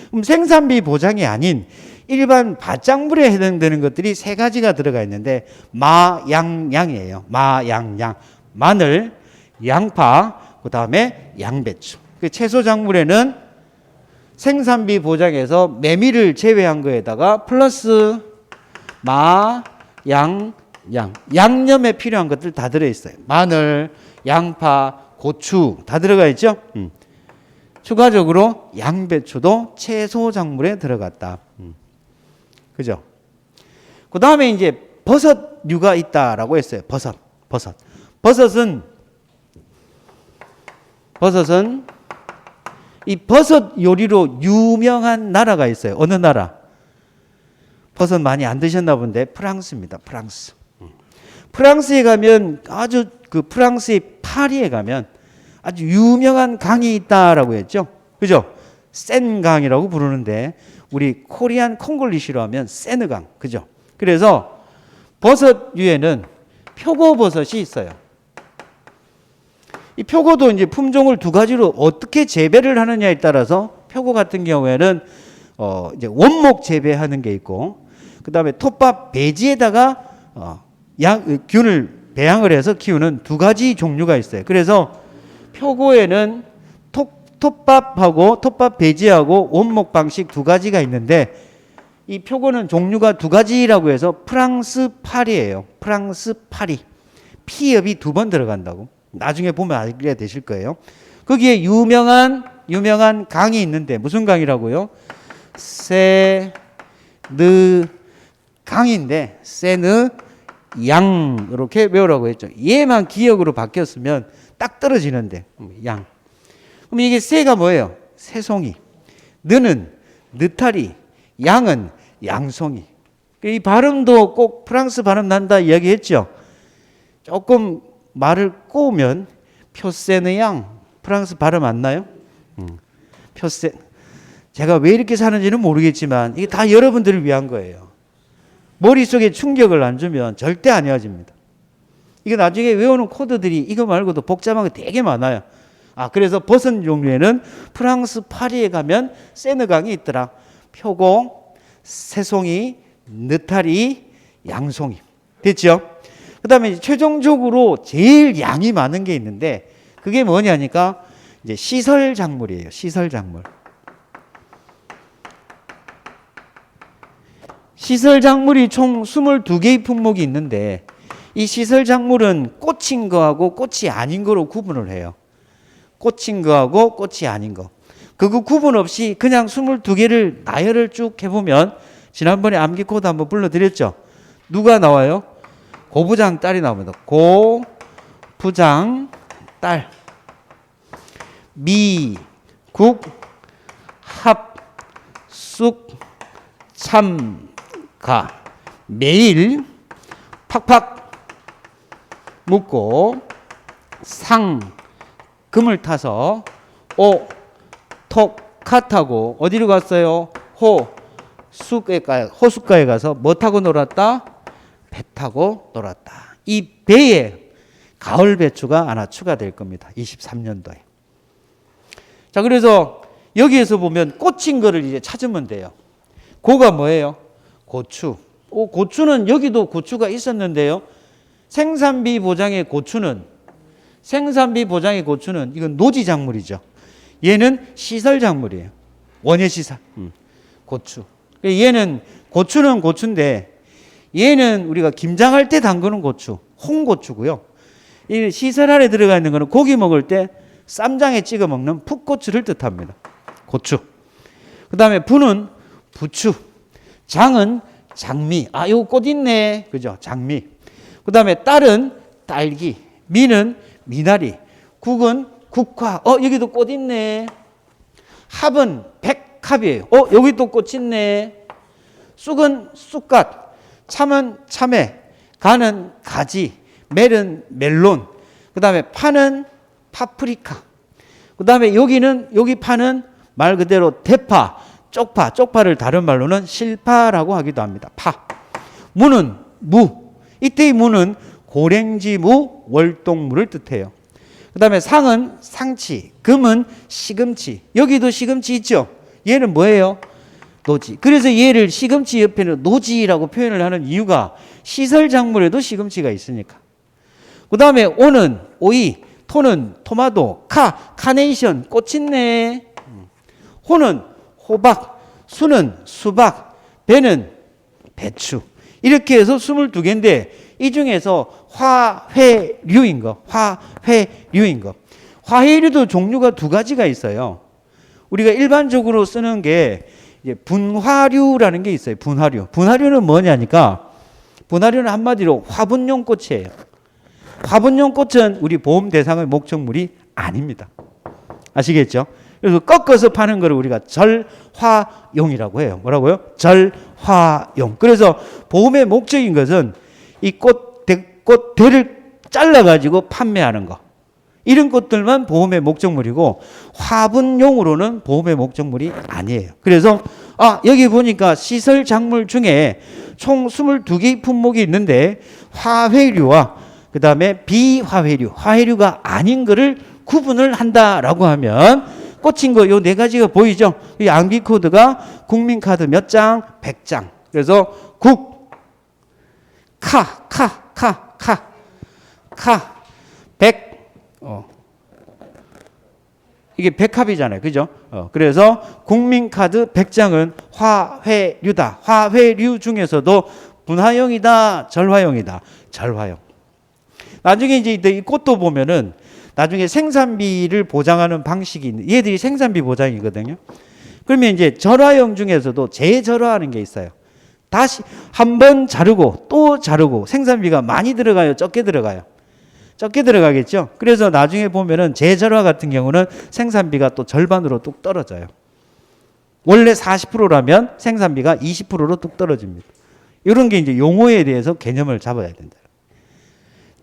그럼 생산비 보장이 아닌 일반 밭작물에 해당되는 것들이 3가지가 들어가 있는데 마양양이에요. 마양양. 마늘, 양파, 그 다음에 양배추. 채소작물에는 생산비 보장에서 메밀을 제외한 거에다가 플러스 마, 양, 양념에 필요한 것들 다 들어있어요. 마늘, 양파, 고추 다 들어가 있죠. 추가적으로 양배추도 채소 작물에 들어갔다. 그죠? 그 다음에 이제 버섯류가 있다라고 했어요. 버섯은 이 버섯 요리로 유명한 나라가 있어요. 어느 나라? 버섯 많이 안 드셨나 본데 프랑스입니다. 프랑스에 가면 아주 그 프랑스의 파리에 가면 아주 유명한 강이 있다라고 했죠. 그죠? 센강이라고 부르는데 우리 코리안 콩글리시로 하면 세느강. 그죠? 그래서 버섯류에는 표고버섯이 있어요. 이 표고도 이제 품종을 두 가지로 어떻게 재배를 하느냐에 따라서 표고 같은 경우에는 이제 원목 재배하는 게 있고, 그 다음에 톱밥 배지에다가 균을 배양을 해서 키우는 두 가지 종류가 있어요. 그래서 표고에는 톱밥하고 톱밥 배지하고 원목 방식 두 가지가 있는데, 이 표고는 종류가 두 가지라고 해서 프랑스 파리예요. 프랑스 파리. 피읍이 두 번 들어간다고. 나중에 보면 알게 되실 거예요. 거기에 유명한 강이 있는데 무슨 강이라고요? 세느 강인데 세느 양 이렇게 외우라고 했죠. 얘만 기억으로 바뀌었으면 딱 떨어지는데 양. 그럼 이게 세가 뭐예요? 새송이. 느는 느타리. 양은 양송이. 이 발음도 꼭 프랑스 발음 난다 이야기했죠. 조금 말을 꼬우면 표세느 양. 프랑스 발음 안 나요? 표세. 제가 왜 이렇게 사는지는 모르겠지만 이게 다 여러분들을 위한 거예요. 머릿속에 충격을 안 주면 절대 안 외워집니다. 이거 나중에 외우는 코드들이 이거 말고도 복잡한 거 되게 많아요. 그래서 버섯 종류에는 프랑스 파리에 가면 세느강이 있더라. 표고, 새송이, 느타리, 양송이. 됐죠? 그 다음에 최종적으로 제일 양이 많은 게 있는데 그게 뭐냐니까 이제 시설 작물이에요. 시설 작물. 시설 작물이 총 22개의 품목이 있는데 이 시설 작물은 꽂힌 거하고 꽃이 아닌 거로 구분을 해요. 꽂힌 거하고 꽃이 아닌 거. 그거 구분 없이 그냥 22개를 나열을 쭉 해보면 지난번에 암기 코드 한번 불러드렸죠. 누가 나와요? 고부장 딸이 나옵니다. 고부장 딸. 미, 국, 합, 쑥, 참, 가. 매일 팍팍 묶고 상, 금을 타서 오, 톡, 카 타고 어디로 갔어요? 호숫가에 가서 뭐 타고 놀았다? 배 타고 놀았다. 이 배에 가을 배추가 하나 추가될 겁니다. 23년도에. 자, 그래서 여기에서 보면 꽂힌 거를 이제 찾으면 돼요. 고가 뭐예요? 고추. 고추는 여기도 고추가 있었는데요. 생산비 보장의 고추는 이건 노지 작물이죠. 얘는 시설 작물이에요. 원예 시설. 고추. 얘는 고추는 고추인데 얘는 우리가 김장할 때 담그는 고추, 홍고추고요. 이 시설 안에 들어가 있는 거는 고기 먹을 때 쌈장에 찍어 먹는 풋고추를 뜻합니다. 고추. 그 다음에 부는 부추. 장은 장미. 이거 꽃 있네. 그죠? 장미. 그 다음에 딸은 딸기. 미는 미나리. 국은 국화. 여기도 꽃 있네. 합은 백합이에요. 여기 또 꽃 있네. 쑥은 쑥갓. 참은 참외. 가는 가지. 멜은 멜론. 그 다음에 파는 파프리카. 그 다음에 여기 파는 말 그대로 대파, 쪽파를 다른 말로는 실파라고 하기도 합니다. 파. 무는 무. 이때의 무는 고랭지무, 월동무를 뜻해요. 그 다음에 상은 상치, 금은 시금치. 여기도 시금치 있죠? 얘는 뭐예요? 노지. 그래서 얘를 시금치 옆에는 노지라고 표현을 하는 이유가 시설 작물에도 시금치가 있으니까. 그 다음에 오는 오이, 토는 토마토, 카네이션, 꽃 있네. 호는 호박, 수는 수박, 배는 배추. 이렇게 해서 22개인데 이 중에서 화훼류인 거, 화훼류인 거. 화훼류도 종류가 두 가지가 있어요. 우리가 일반적으로 쓰는 게 이제 분화류라는 게 있어요. 분화류. 분화류는 뭐냐니까 분화류는 한마디로 화분용 꽃이에요. 화분용 꽃은 우리 보험 대상의 목적물이 아닙니다. 아시겠죠? 그래서 꺾어서 파는 거를 우리가 절화용이라고 해요. 뭐라고요? 절화용. 그래서 보험의 목적인 것은 이 꽃대를 잘라가지고 판매하는 거. 이런 것들만 보험의 목적물이고 화분용으로는 보험의 목적물이 아니에요. 그래서 여기 보니까 시설 작물 중에 총 22개의 품목이 있는데 화훼류와 그 다음에 비화훼류, 화훼류가 아닌 거를 구분을 한다라고 하면 꽂힌 거 요 네 가지가 보이죠? 이 암기 코드가 국민카드 몇 장? 100장. 그래서 백 이게 백합이잖아요. 그죠? 그래서 국민카드 100장은 화훼류다. 화훼류 중에서도 분화용이다, 절화용이다. 절화용. 나중에 이제 이 꽃도 보면은 나중에 생산비를 보장하는 방식이 있는, 얘들이 생산비 보장이거든요. 그러면 이제 절화용 중에서도 재절화하는 게 있어요. 다시 한 번 자르고 또 자르고 생산비가 많이 들어가요, 적게 들어가요? 적게 들어가겠죠. 그래서 나중에 보면은 재절화 같은 경우는 생산비가 또 절반으로 뚝 떨어져요. 원래 40%라면 생산비가 20%로 뚝 떨어집니다. 이런 게 이제 용어에 대해서 개념을 잡아야 된다.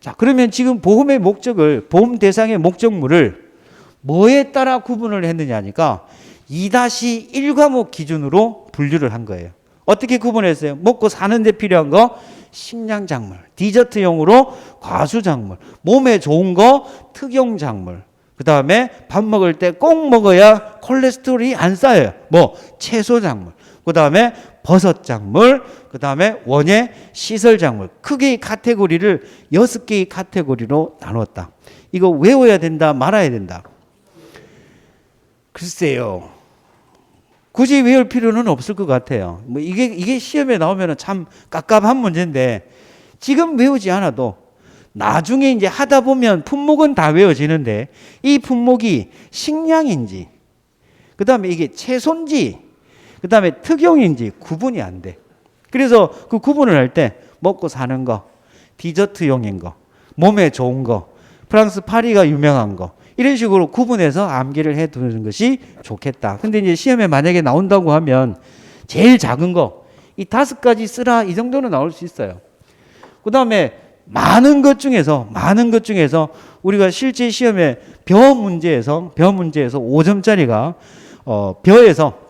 자, 그러면 지금 보험의 목적을, 보험 대상의 목적물을 뭐에 따라 구분을 했느냐니까 2-1 과목 기준으로 분류를 한 거예요. 어떻게 구분했어요? 먹고 사는데 필요한 거 식량작물, 디저트용으로 과수작물, 몸에 좋은 거 특용작물, 그 다음에 밥 먹을 때 꼭 먹어야 콜레스테롤이 안 쌓여요. 뭐 채소작물, 그 다음에 버섯작물, 그 다음에 원예 시설작물. 크게 이 카테고리를 6개의 카테고리로 나눴다. 이거 외워야 된다, 말아야 된다? 글쎄요. 굳이 외울 필요는 없을 것 같아요. 뭐 이게 시험에 나오면 참 깝깝한 문제인데 지금 외우지 않아도 나중에 이제 하다 보면 품목은 다 외워지는데 이 품목이 식량인지, 그 다음에 이게 채소인지, 그 다음에 특용인지 구분이 안 돼. 그래서 그 구분을 할 때 먹고 사는 거, 디저트용인 거, 몸에 좋은 거, 프랑스 파리가 유명한 거, 이런 식으로 구분해서 암기를 해 두는 것이 좋겠다. 근데 이제 시험에 만약에 나온다고 하면 제일 작은 거, 이 5가지 쓰라, 이 정도는 나올 수 있어요. 그 다음에 많은 것 중에서 우리가 실제 시험에 벼 문제에서 5점짜리가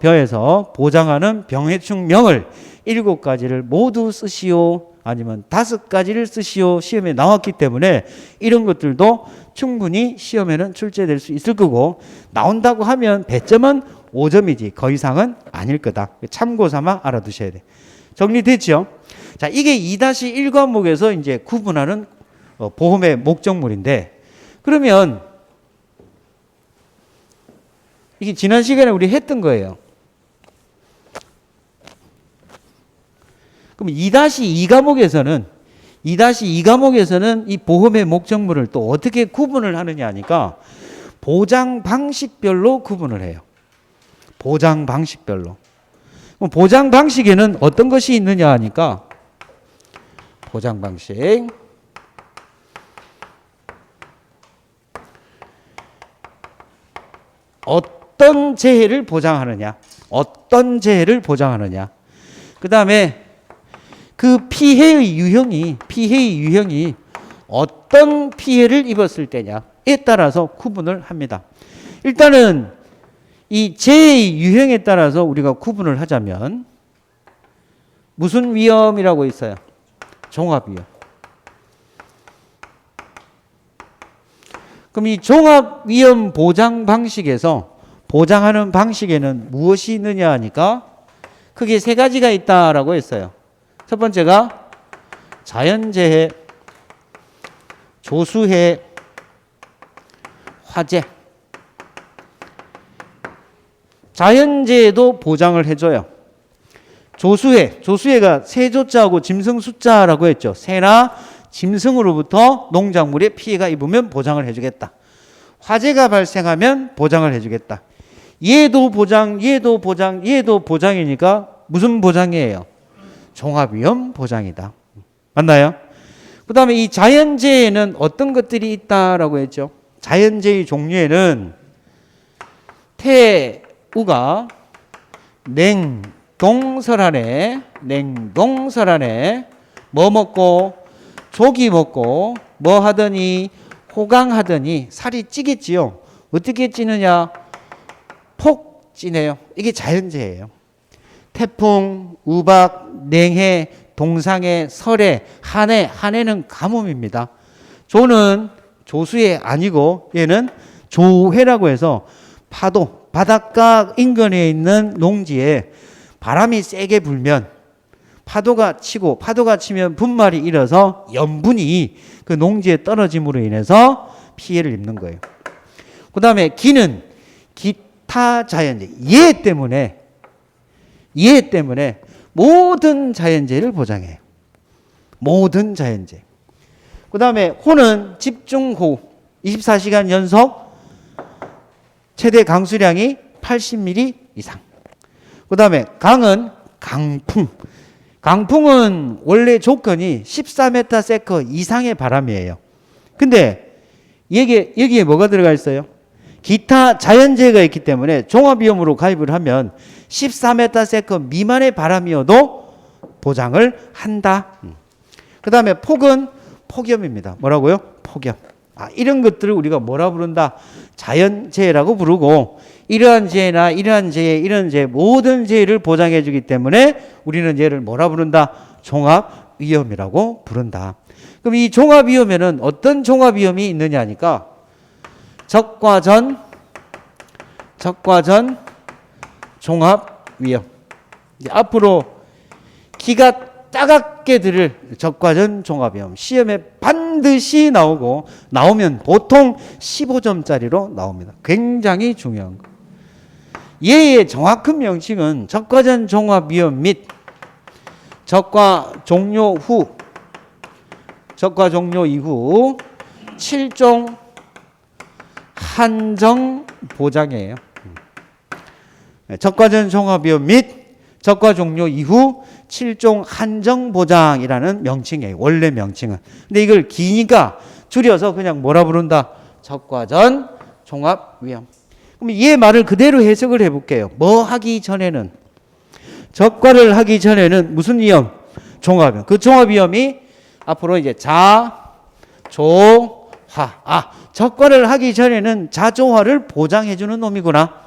벼에서 보장하는 병해충명을 7가지를 모두 쓰시오, 아니면 5가지를 쓰시오 시험에 나왔기 때문에 이런 것들도 충분히 시험에는 출제될 수 있을 거고, 나온다고 하면 배점은 5점이지 그 이상은 아닐 거다. 참고 삼아 알아두셔야 돼. 정리됐죠? 자, 이게 2-1 과목에서 이제 구분하는 보험의 목적물인데, 그러면 이게 지난 시간에 우리 했던 거예요. 그럼 2-2 과목에서는 이 보험의 목적물을 또 어떻게 구분을 하느냐 하니까 보장 방식별로 구분을 해요. 보장 방식별로. 그럼 보장 방식에는 어떤 것이 있느냐 하니까 보장 방식. 어떤 재해를 보장하느냐. 그 다음에 그 피해의 유형이 어떤 피해를 입었을 때냐에 따라서 구분을 합니다. 일단은 이 재해의 유형에 따라서 우리가 구분을 하자면 무슨 위험이라고 있어요? 종합위험. 그럼 이 종합위험 보장 방식에서 보장하는 방식에는 무엇이 있느냐 하니까 크게 3가지가 있다라고 했어요. 첫 번째가 자연재해, 조수해, 화재. 자연재해도 보장을 해줘요. 조수해가 새조자하고 짐승 숫자라고 했죠. 새나 짐승으로부터 농작물에 피해가 입으면 보장을 해주겠다. 화재가 발생하면 보장을 해주겠다. 얘도 보장, 얘도 보장, 얘도 보장이니까 무슨 보장이에요? 종합위험 보장이다. 맞나요? 그 다음에 이 자연재해는 어떤 것들이 있다라고 했죠? 자연재해 종류에는 태우가 냉동설 안에 뭐 먹고 조기 먹고 뭐 하더니 호강하더니 살이 찌겠지요. 어떻게 찌느냐? 폭 찌네요. 이게 자연재해예요. 태풍, 우박, 냉해, 동상해, 설해, 한해는 가뭄입니다. 조는 조수해 아니고 얘는 조해라고 해서 파도, 바닷가 인근에 있는 농지에 바람이 세게 불면 파도가 치면 분말이 일어서 염분이 그 농지에 떨어짐으로 인해서 피해를 입는 거예요. 그 다음에 기는 기타 자연재해. 얘 때문에 모든 자연재해를 보장해요. 모든 자연재해. 그 다음에 호는 집중호우. 24시간 연속 최대 강수량이 80mm 이상. 그 다음에 강은 강풍. 강풍은 원래 조건이 14m/s 이상의 바람이에요. 근데 여기에 뭐가 들어가 있어요? 기타 자연재해가 있기 때문에 종합위험으로 가입을 하면 14m/s 미만의 바람이어도 보장을 한다. 그 다음에 폭은 폭염입니다. 뭐라고요? 폭염. 이런 것들을 우리가 뭐라 부른다? 자연재해라고 부르고, 이러한 재해나 이러한 재해, 이런 재해, 모든 재해를 보장해 주기 때문에 우리는 얘를 뭐라 부른다? 종합위험이라고 부른다. 그럼 이 종합위험에는 어떤 종합위험이 있느냐 하니까 적과전 종합위험. 앞으로 기가 따갑게 들을 적과전 종합위험. 시험에 반드시 나오면 보통 15점짜리로 나옵니다. 굉장히 중요한 거. 얘의 정확한 명칭은 적과전 종합위험 및 적과 종료 이후 7종 한정 보장이에요. 적과전 종합위험 및 적과 종료 이후 7종 한정 보장이라는 명칭이에요. 원래 명칭은. 근데 이걸 기니까 줄여서 그냥 뭐라 부른다? 적과전 종합위험. 그럼 얘 말을 그대로 해석을 해볼게요. 뭐 하기 전에는? 적과를 하기 전에는 무슨 위험? 종합위험. 그 종합위험이 앞으로 이제 자조화. 적과를 하기 전에는 자조화를 보장해주는 놈이구나.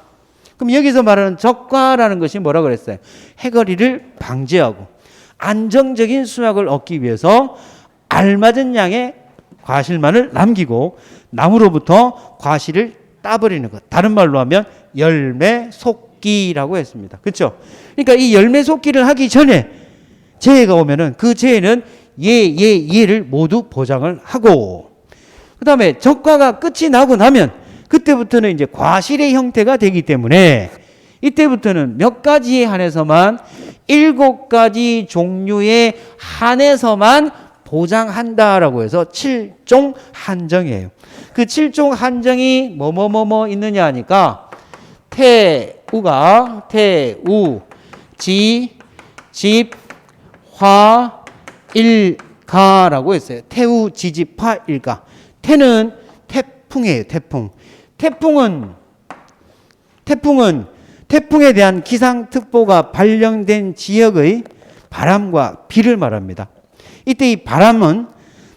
그럼 여기서 말하는 적과라는 것이 뭐라고 그랬어요? 해거리를 방지하고 안정적인 수확을 얻기 위해서 알맞은 양의 과실만을 남기고 나무로부터 과실을 따버리는 것. 다른 말로 하면 열매 속기라고 했습니다. 그렇죠? 그러니까 이 열매 속기를 하기 전에 재해가 오면은 그 재해는 얘를 모두 보장을 하고, 그 다음에 적과가 끝이 나고 나면 그때부터는 이제 과실의 형태가 되기 때문에 이때부터는 몇 가지에 한해서만 7가지 종류에 한해서만 보장한다라고 해서 7종 한정이에요. 그 7종 한정이 뭐뭐 있느냐 하니까 태우, 집, 화, 일가라고 했어요. 태우, 지집, 화, 일가. 태는 태풍이에요. 태풍은 태풍에 대한 기상특보가 발령된 지역의 바람과 비를 말합니다. 이때 이 바람은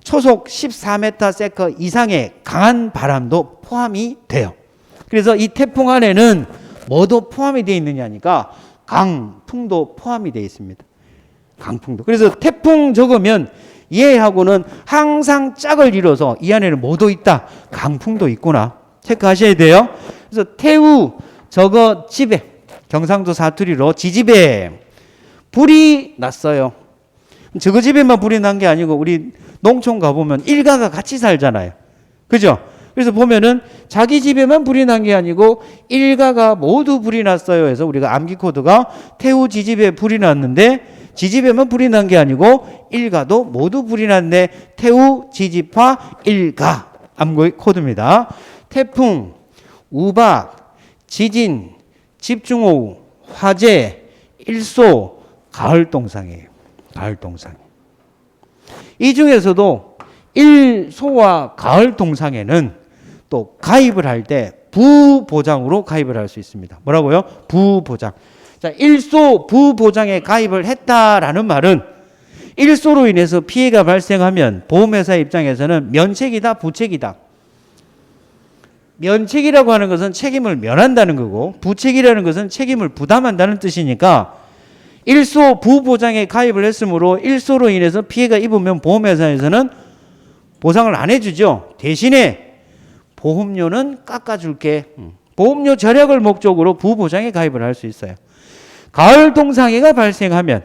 초속 14m/s 이상의 강한 바람도 포함이 돼요. 그래서 이 태풍 안에는 뭐도 포함이 되어 있느냐니까 강풍도 포함이 되어 있습니다. 강풍도. 그래서 태풍 적으면 얘하고는 항상 짝을 이뤄서 이 안에는 뭐도 있다? 강풍도 있구나. 체크하셔야 돼요. 그래서 태우 저거 집에, 경상도 사투리로 지집에 불이 났어요. 저거 집에만 불이 난 게 아니고 우리 농촌 가보면 일가가 같이 살잖아요. 그죠? 그래서 보면은 자기 집에만 불이 난 게 아니고 일가가 모두 불이 났어요 해서 우리가 암기 코드가 태우 지집에 불이 났는데 지집에만 불이 난 게 아니고 일가도 모두 불이 났네. 태우 지집화 일가 암기 코드입니다. 태풍, 우박, 지진, 집중호우, 화재, 일소, 가을동상이에요. 가을동상. 이 중에서도 일소와 가을동상에는 또 가입을 할 때 부보장으로 가입을 할 수 있습니다. 뭐라고요? 부보장. 자, 일소 부보장에 가입을 했다라는 말은 일소로 인해서 피해가 발생하면 보험회사 입장에서는 면책이다, 부책이다. 면책이라고 하는 것은 책임을 면한다는 거고 부책이라는 것은 책임을 부담한다는 뜻이니까 일소 부보장에 가입을 했으므로 일소로 인해서 피해가 입으면 보험회사에서는 보상을 안 해주죠. 대신에 보험료는 깎아줄게. 보험료 절약을 목적으로 부보장에 가입을 할 수 있어요. 가을동상해가 발생하면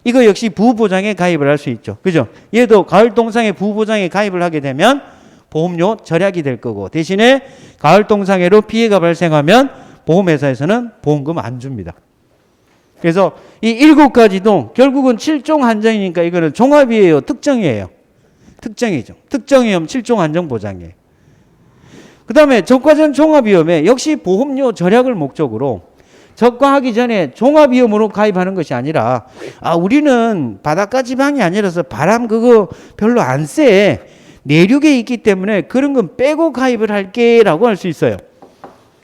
이거 역시 부보장에 가입을 할 수 있죠. 그죠? 얘도 가을동상해 부보장에 가입을 하게 되면 보험료 절약이 될 거고 대신에 가을동상해로 피해가 발생하면 보험회사에서는 보험금 안 줍니다. 그래서 이 7가지도 결국은 7종 한정이니까 이거는 종합이에요, 특정이에요? 특정이죠. 특정위험 7종 한정 보장이에요. 그 다음에 적과전 종합위험에 역시 보험료 절약을 목적으로 적과하기 전에 종합위험으로 가입하는 것이 아니라 우리는 바닷가 지방이 아니라서 바람 그거 별로 안 세. 내륙에 있기 때문에 그런 건 빼고 가입을 할게 라고 할 수 있어요.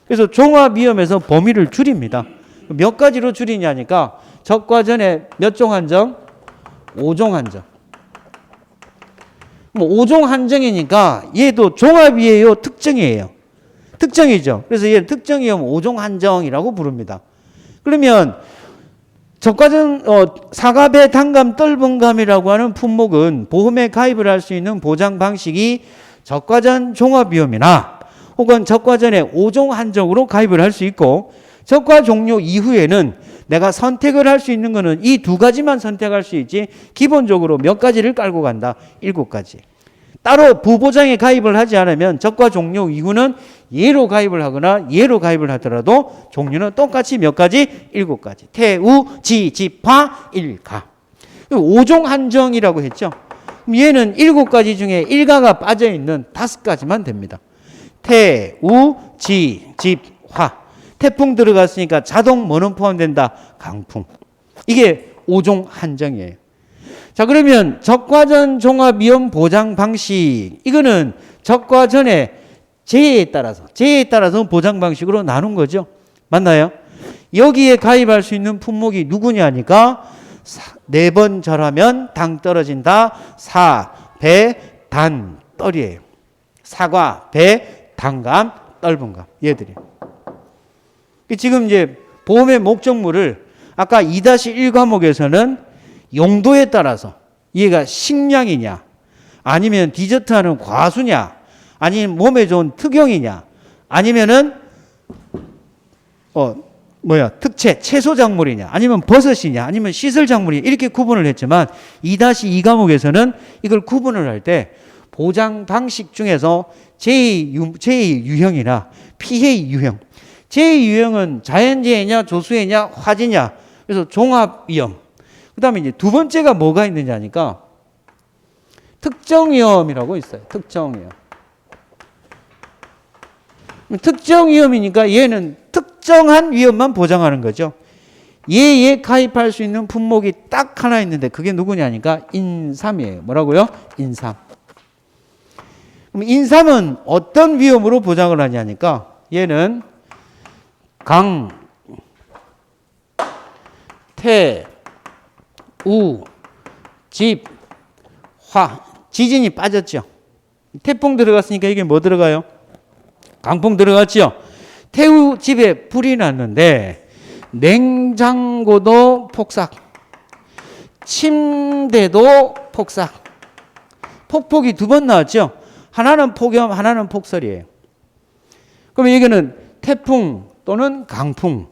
그래서 종합위험에서 범위를 줄입니다. 몇 가지로 줄이냐니까 적과전에 몇 종 한정? 5종 한정. 5종 한정이니까 얘도 종합이에요, 특정이에요? 특정이죠. 그래서 얘는 특정위험 5종 한정이라고 부릅니다. 그러면 적과전 사과배 단감 떫은감이라고 하는 품목은 보험에 가입을 할 수 있는 보장 방식이 적과전 종합위험이나 혹은 적과전에 5종 한정으로 가입을 할 수 있고 적과 종료 이후에는 내가 선택을 할 수 있는 거는 이 2가지만 선택할 수 있지 기본적으로 몇 가지를 깔고 간다? 7가지. 따로 부보장에 가입을 하지 않으면 적과 종료 이후는 얘로 가입을 하거나 얘로 가입을 하더라도 종류는 똑같이 몇 가지? 7가지. 태우, 지, 집화, 일가. 5종 한정이라고 했죠. 얘는 7가지 중에 일가가 빠져있는 5가지만 됩니다. 태우, 지, 집, 화. 태풍 들어갔으니까 자동 뭐는 포함된다? 강풍. 이게 5종 한정이에요. 자, 그러면 적과전 종합위험 보장 방식. 이거는 적과전의 재해에 따라서 보장 방식으로 나눈 거죠. 맞나요? 여기에 가입할 수 있는 품목이 누구냐니까 4번 절하면 당 떨어진다. 사, 배, 단, 떨이에요. 사과, 배, 단감, 떫은감. 얘들이. 지금 이제 보험의 목적물을 아까 2-1 과목에서는 용도에 따라서 얘가 식량이냐 아니면 디저트하는 과수냐 아니면 몸에 좋은 특용이냐 아니면은 특채 채소 작물이냐 아니면 버섯이냐 아니면 시설 작물이냐 이렇게 구분을 했지만 2-2 과목에서는 이걸 구분을 할 때 보장 방식 중에서 제2 유형이나 피해 유형 제2유형은 자연재해냐 조수해냐 화재냐 그래서 종합위험 그 다음에 이제 2번째가 뭐가 있느냐니까 특정위험이라고 있어요. 특정위험. 특정위험이니까 얘는 특정한 위험만 보장하는 거죠. 얘에 가입할 수 있는 품목이 딱 하나 있는데 그게 누구냐니까 인삼이에요. 뭐라고요? 인삼. 그럼 인삼은 어떤 위험으로 보장을 하냐니까 얘는 강, 태, 우, 집, 화. 지진이 빠졌죠. 태풍 들어갔으니까 이게 뭐 들어가요? 강풍 들어갔죠. 태우 집에 불이 났는데 냉장고도 폭삭, 침대도 폭삭. 폭폭이 2번 나왔죠. 하나는 폭염, 하나는 폭설이에요. 그럼 이거는 태풍 또는 강풍,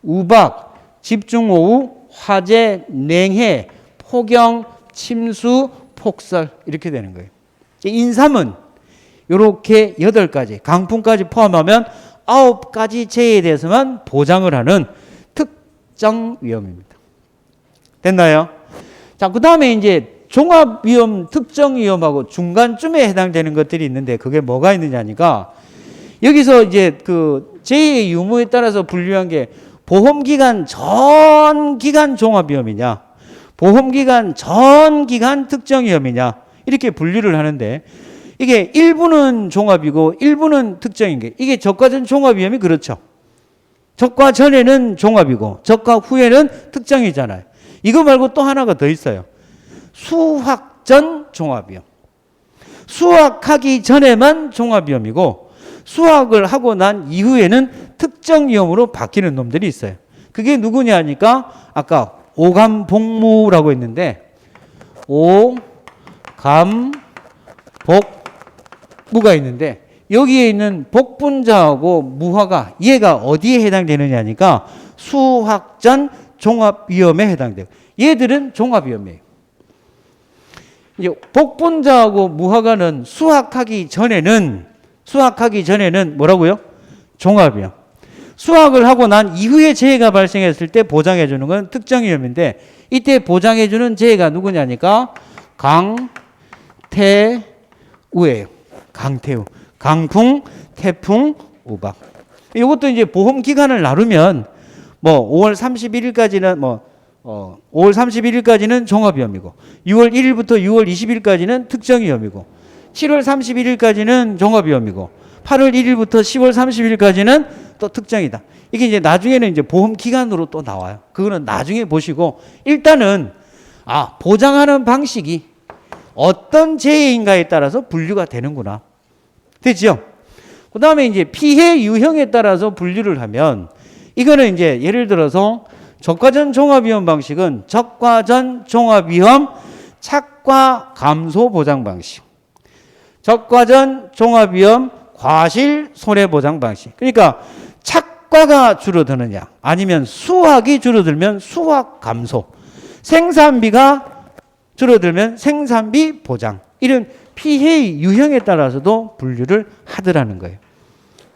우박, 집중호우, 화재, 냉해, 폭염, 침수, 폭설 이렇게 되는 거예요. 인삼은 요렇게 8가지, 강풍까지 포함하면 9가지 재해에 대해서만 보장을 하는 특정 위험입니다. 됐나요? 자, 그 다음에 이제 종합위험, 특정위험하고 중간쯤에 해당되는 것들이 있는데 그게 뭐가 있느냐니까 여기서 이제 그 재해의 유무에 따라서 분류한 게 보험기간 전 기간 종합위험이냐, 보험기간 전 기간 특정위험이냐 이렇게 분류를 하는데 이게 일부는 종합이고 일부는 특정인 게 이게 적과 전 종합위험이 그렇죠. 적과 전에는 종합이고 적과 후에는 특정이잖아요. 이거 말고 또 하나가 더 있어요. 수확 전 종합위험. 수확하기 전에만 종합위험이고 수확을 하고 난 이후에는 특정위험으로 바뀌는 놈들이 있어요. 그게 누구냐 하니까 아까 오감복무라고 했는데 오감복무가 있는데 여기에 있는 복분자하고 무화과 얘가 어디에 해당되느냐 하니까 수확 전 종합위험에 해당돼요. 얘들은 종합위험이에요. 이제 복분자하고 무화과는 수확하기 전에는 뭐라고요? 종합위험. 수확을 하고 난 이후에 재해가 발생했을 때 보장해 주는 건 특정위험인데 이때 보장해 주는 재해가 누구냐니까 강태우예요. 강태우. 강풍, 태풍, 우박. 이것도 이제 보험 기간을 나누면 뭐 5월 31일까지는 5월 31일까지는 종합위험이고 6월 1일부터 6월 20일까지는 특정위험이고 7월 31일까지는 종합위험이고 8월 1일부터 10월 30일까지는 또 특정이다. 이게 이제 나중에는 이제 보험 기간으로 또 나와요. 그거는 나중에 보시고 일단은 보장하는 방식이 어떤 재해인가에 따라서 분류가 되는구나. 됐죠? 그 다음에 이제 피해 유형에 따라서 분류를 하면 이거는 이제 예를 들어서 적과 전 종합위험 방식은 적과 전 종합위험 착과 감소 보장 방식. 적과 전 종합위험 과실 손해보장 방식. 그러니까 착과가 줄어드느냐 아니면 수확이 줄어들면 수확 감소, 생산비가 줄어들면 생산비 보장, 이런 피해의 유형에 따라서도 분류를 하더라는 거예요.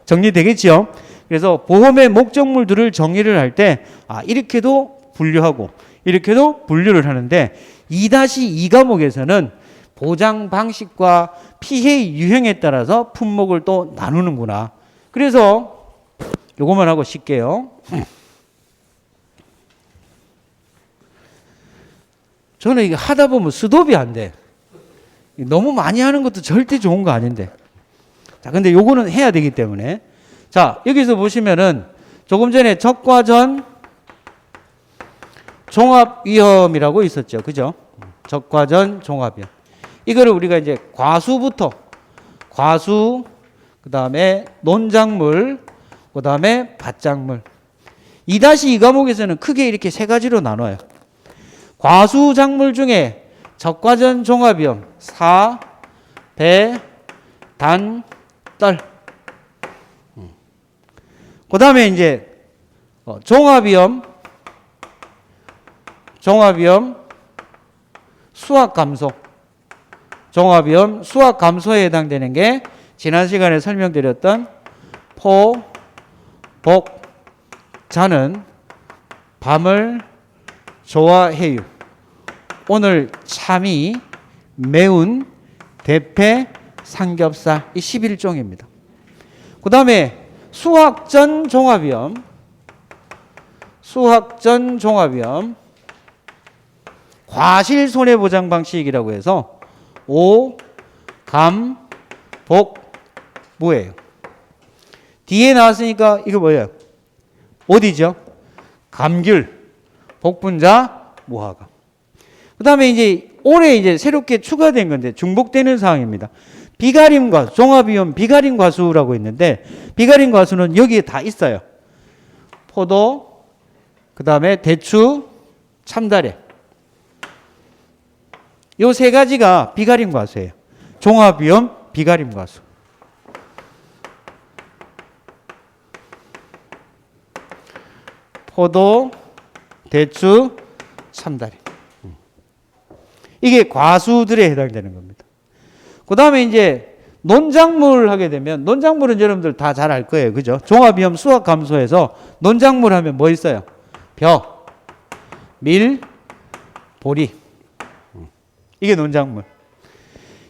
정리되겠지요? 그래서 보험의 목적물들을 정의를 할 때 이렇게도 분류하고 이렇게도 분류를 하는데 2-2 과목에서는 보장 방식과 피해의 유형에 따라서 품목을 또 나누는구나. 그래서 요것만 하고 쉴게요. 저는 이게 하다 보면 스톱이 안 돼. 너무 많이 하는 것도 절대 좋은 거 아닌데. 자, 근데 요거는 해야 되기 때문에. 자, 여기서 보시면은 조금 전에 적과 전 종합위험이라고 있었죠. 그죠? 적과 전 종합위험. 이거를 우리가 이제 과수부터, 과수, 그 다음에 논작물, 그 다음에 밭작물. 2-2 과목에서는 크게 이렇게 3가지로 나눠요. 과수 작물 중에 적과 전 종합위험, 사, 배, 단, 떨. 그 다음에 이제 종합위험, 수확 감소. 종합위험, 수확 감소에 해당되는 게 지난 시간에 설명드렸던 포, 복, 자는 밤을 좋아해요. 오늘 참이, 매운, 대패, 삼겹살 이 11종입니다. 그 다음에 수확전 종합위험, 과실 손해보장 방식이라고 해서 오, 감, 복, 무예요. 뒤에 나왔으니까 이거 뭐예요? 어디죠? 감귤, 복분자, 무화과. 그 다음에 이제 올해 이제 새롭게 추가된 건데 중복되는 사항입니다. 비가림과수, 종합위험 비가림과수라고 있는데 비가림과수는 여기에 다 있어요. 포도, 그 다음에 대추, 참다래. 요 3가지가 비가림과수예요. 종합위험 비가림과수. 포도, 대추, 참다래. 이게 과수들에 해당되는 겁니다. 그 다음에 이제 논작물 하게 되면, 논작물은 여러분들 다 잘 알 거예요. 그죠? 종합위험 수학감소에서 논작물 하면 뭐 있어요? 벼, 밀, 보리. 이게 논작물.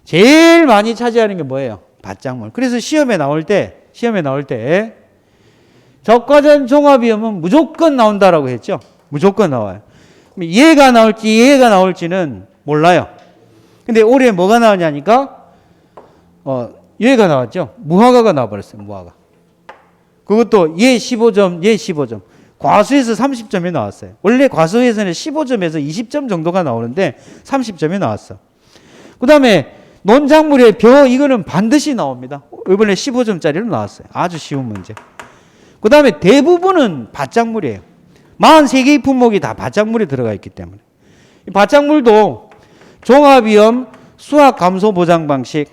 제일 많이 차지하는 게 뭐예요? 밭작물. 그래서 시험에 나올 때 적과전 종합위험은 무조건 나온다라고 했죠. 무조건 나와요. 얘가 나올지는 몰라요. 근데 올해 뭐가 나오냐니까 얘가 나왔죠. 무화과가 나와버렸어요. 무화과. 그것도 얘 15점, 얘 15점. 과수에서 30점이 나왔어요. 원래 과수에서는 15점에서 20점 정도가 나오는데 30점이 나왔어. 그 다음에 논작물의 벼, 이거는 반드시 나옵니다. 이번에 15점짜리로 나왔어요. 아주 쉬운 문제. 그 다음에 대부분은 밭작물이에요. 43개의 품목이 다 밭작물에 들어가 있기 때문에. 이 밭작물도 종합위험 수학 감소 보장 방식,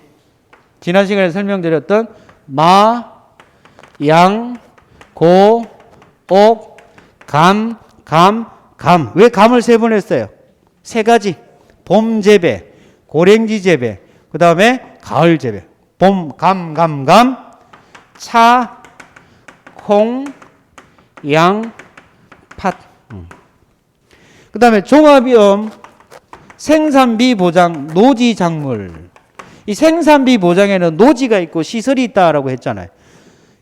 지난 시간에 설명드렸던 마, 양, 고, 옥, 감. 왜 감을 3번 했어요? 3가지. 봄 재배, 고랭지 재배, 그 다음에 가을 재배. 봄, 감, 차, 콩, 양, 팥. 그 다음에 종합위험 생산비 보장 노지 작물. 이 생산비 보장에는 노지가 있고 시설이 있다라고 했잖아요.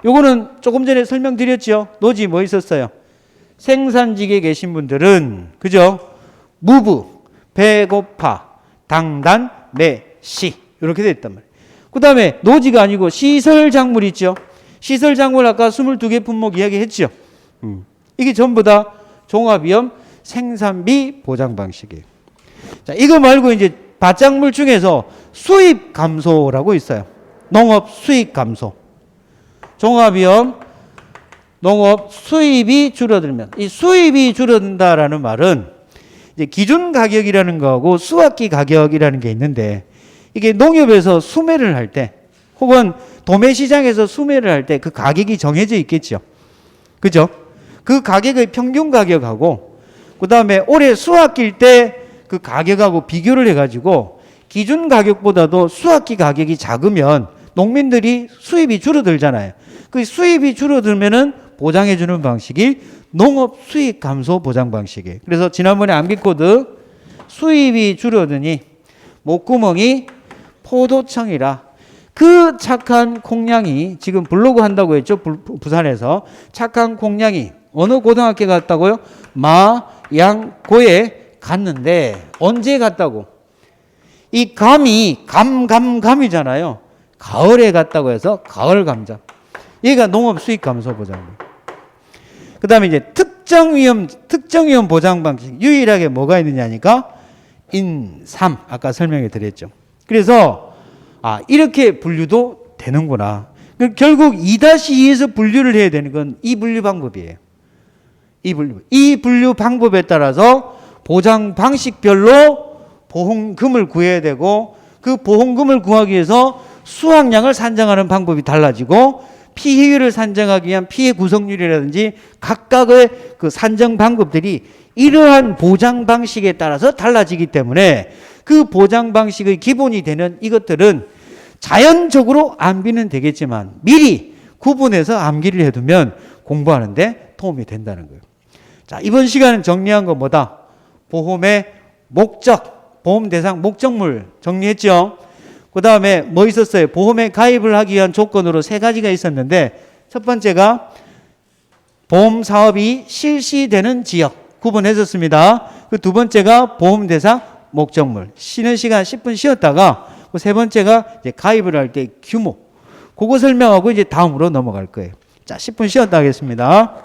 요거는 조금 전에 설명드렸죠. 노지 뭐 있었어요? 생산직에 계신 분들은, 그죠? 무부, 배고파, 당단, 매시. 이렇게 돼 있단 말이에요. 그 다음에 노지가 아니고 시설 작물 있죠? 시설 작물 아까 22개 품목 이야기했죠? 이게 전부 다 종합위험 생산비 보장 방식이에요. 자, 이거 말고 이제 밭작물 중에서 수입 감소라고 있어요. 농업 수입 감소. 종합위험 농업 수입이 줄어들면, 이 수입이 줄어든다라는 말은 이제 기준 가격이라는 거하고 수확기 가격이라는 게 있는데, 이게 농협에서 수매를 할 때 혹은 도매시장에서 수매를 할 때 그 가격이 정해져 있겠죠. 그죠? 그 가격의 평균 가격하고 그 다음에 올해 수확기일 때 그 가격하고 비교를 해가지고 기준 가격보다도 수확기 가격이 작으면 농민들이 수입이 줄어들잖아요. 그 수입이 줄어들면은 보장해주는 방식이 농업 수익 감소 보장 방식이에요. 그래서 지난번에 암기코드 수입이 줄어드니 목구멍이 포도청이라, 그 착한 콩냥이, 지금 블로그 한다고 했죠. 부산에서 착한 콩냥이 어느 고등학교 갔다고요? 마양고에 갔는데 언제 갔다고? 이 감이 감이잖아요. 가을에 갔다고 해서 가을 감자. 얘가 농업 수익 감소 보장. 그 다음에 이제 특정 위험 보장 방식. 유일하게 뭐가 있느냐니까 인삼. 아까 설명해 드렸죠. 그래서 이렇게 분류도 되는구나. 결국 2-2에서 분류를 해야 되는 건 이 분류 방법이에요. 이 분류 방법에 따라서 보장 방식별로 보험금을 구해야 되고, 그 보험금을 구하기 위해서 수확량을 산정하는 방법이 달라지고, 피해율을 산정하기 위한 피해 구성률이라든지 각각의 그 산정 방법들이 이러한 보장 방식에 따라서 달라지기 때문에 그 보장 방식의 기본이 되는 이것들은 자연적으로 암기는 되겠지만 미리 구분해서 암기를 해두면 공부하는데 도움이 된다는 거예요. 자, 이번 시간은 정리한 거 뭐다? 보험의 목적, 보험 대상 목적물 정리했죠? 그 다음에 뭐 있었어요? 보험에 가입을 하기 위한 조건으로 3가지가 있었는데, 첫 번째가 보험 사업이 실시되는 지역 구분했었습니다. 그 두 번째가 보험 대상 목적물. 쉬는 시간 10분 쉬었다가 그 세 번째가 이제 가입을 할 때 규모. 그거 설명하고 이제 다음으로 넘어갈 거예요. 자, 10분 쉬었다 하겠습니다.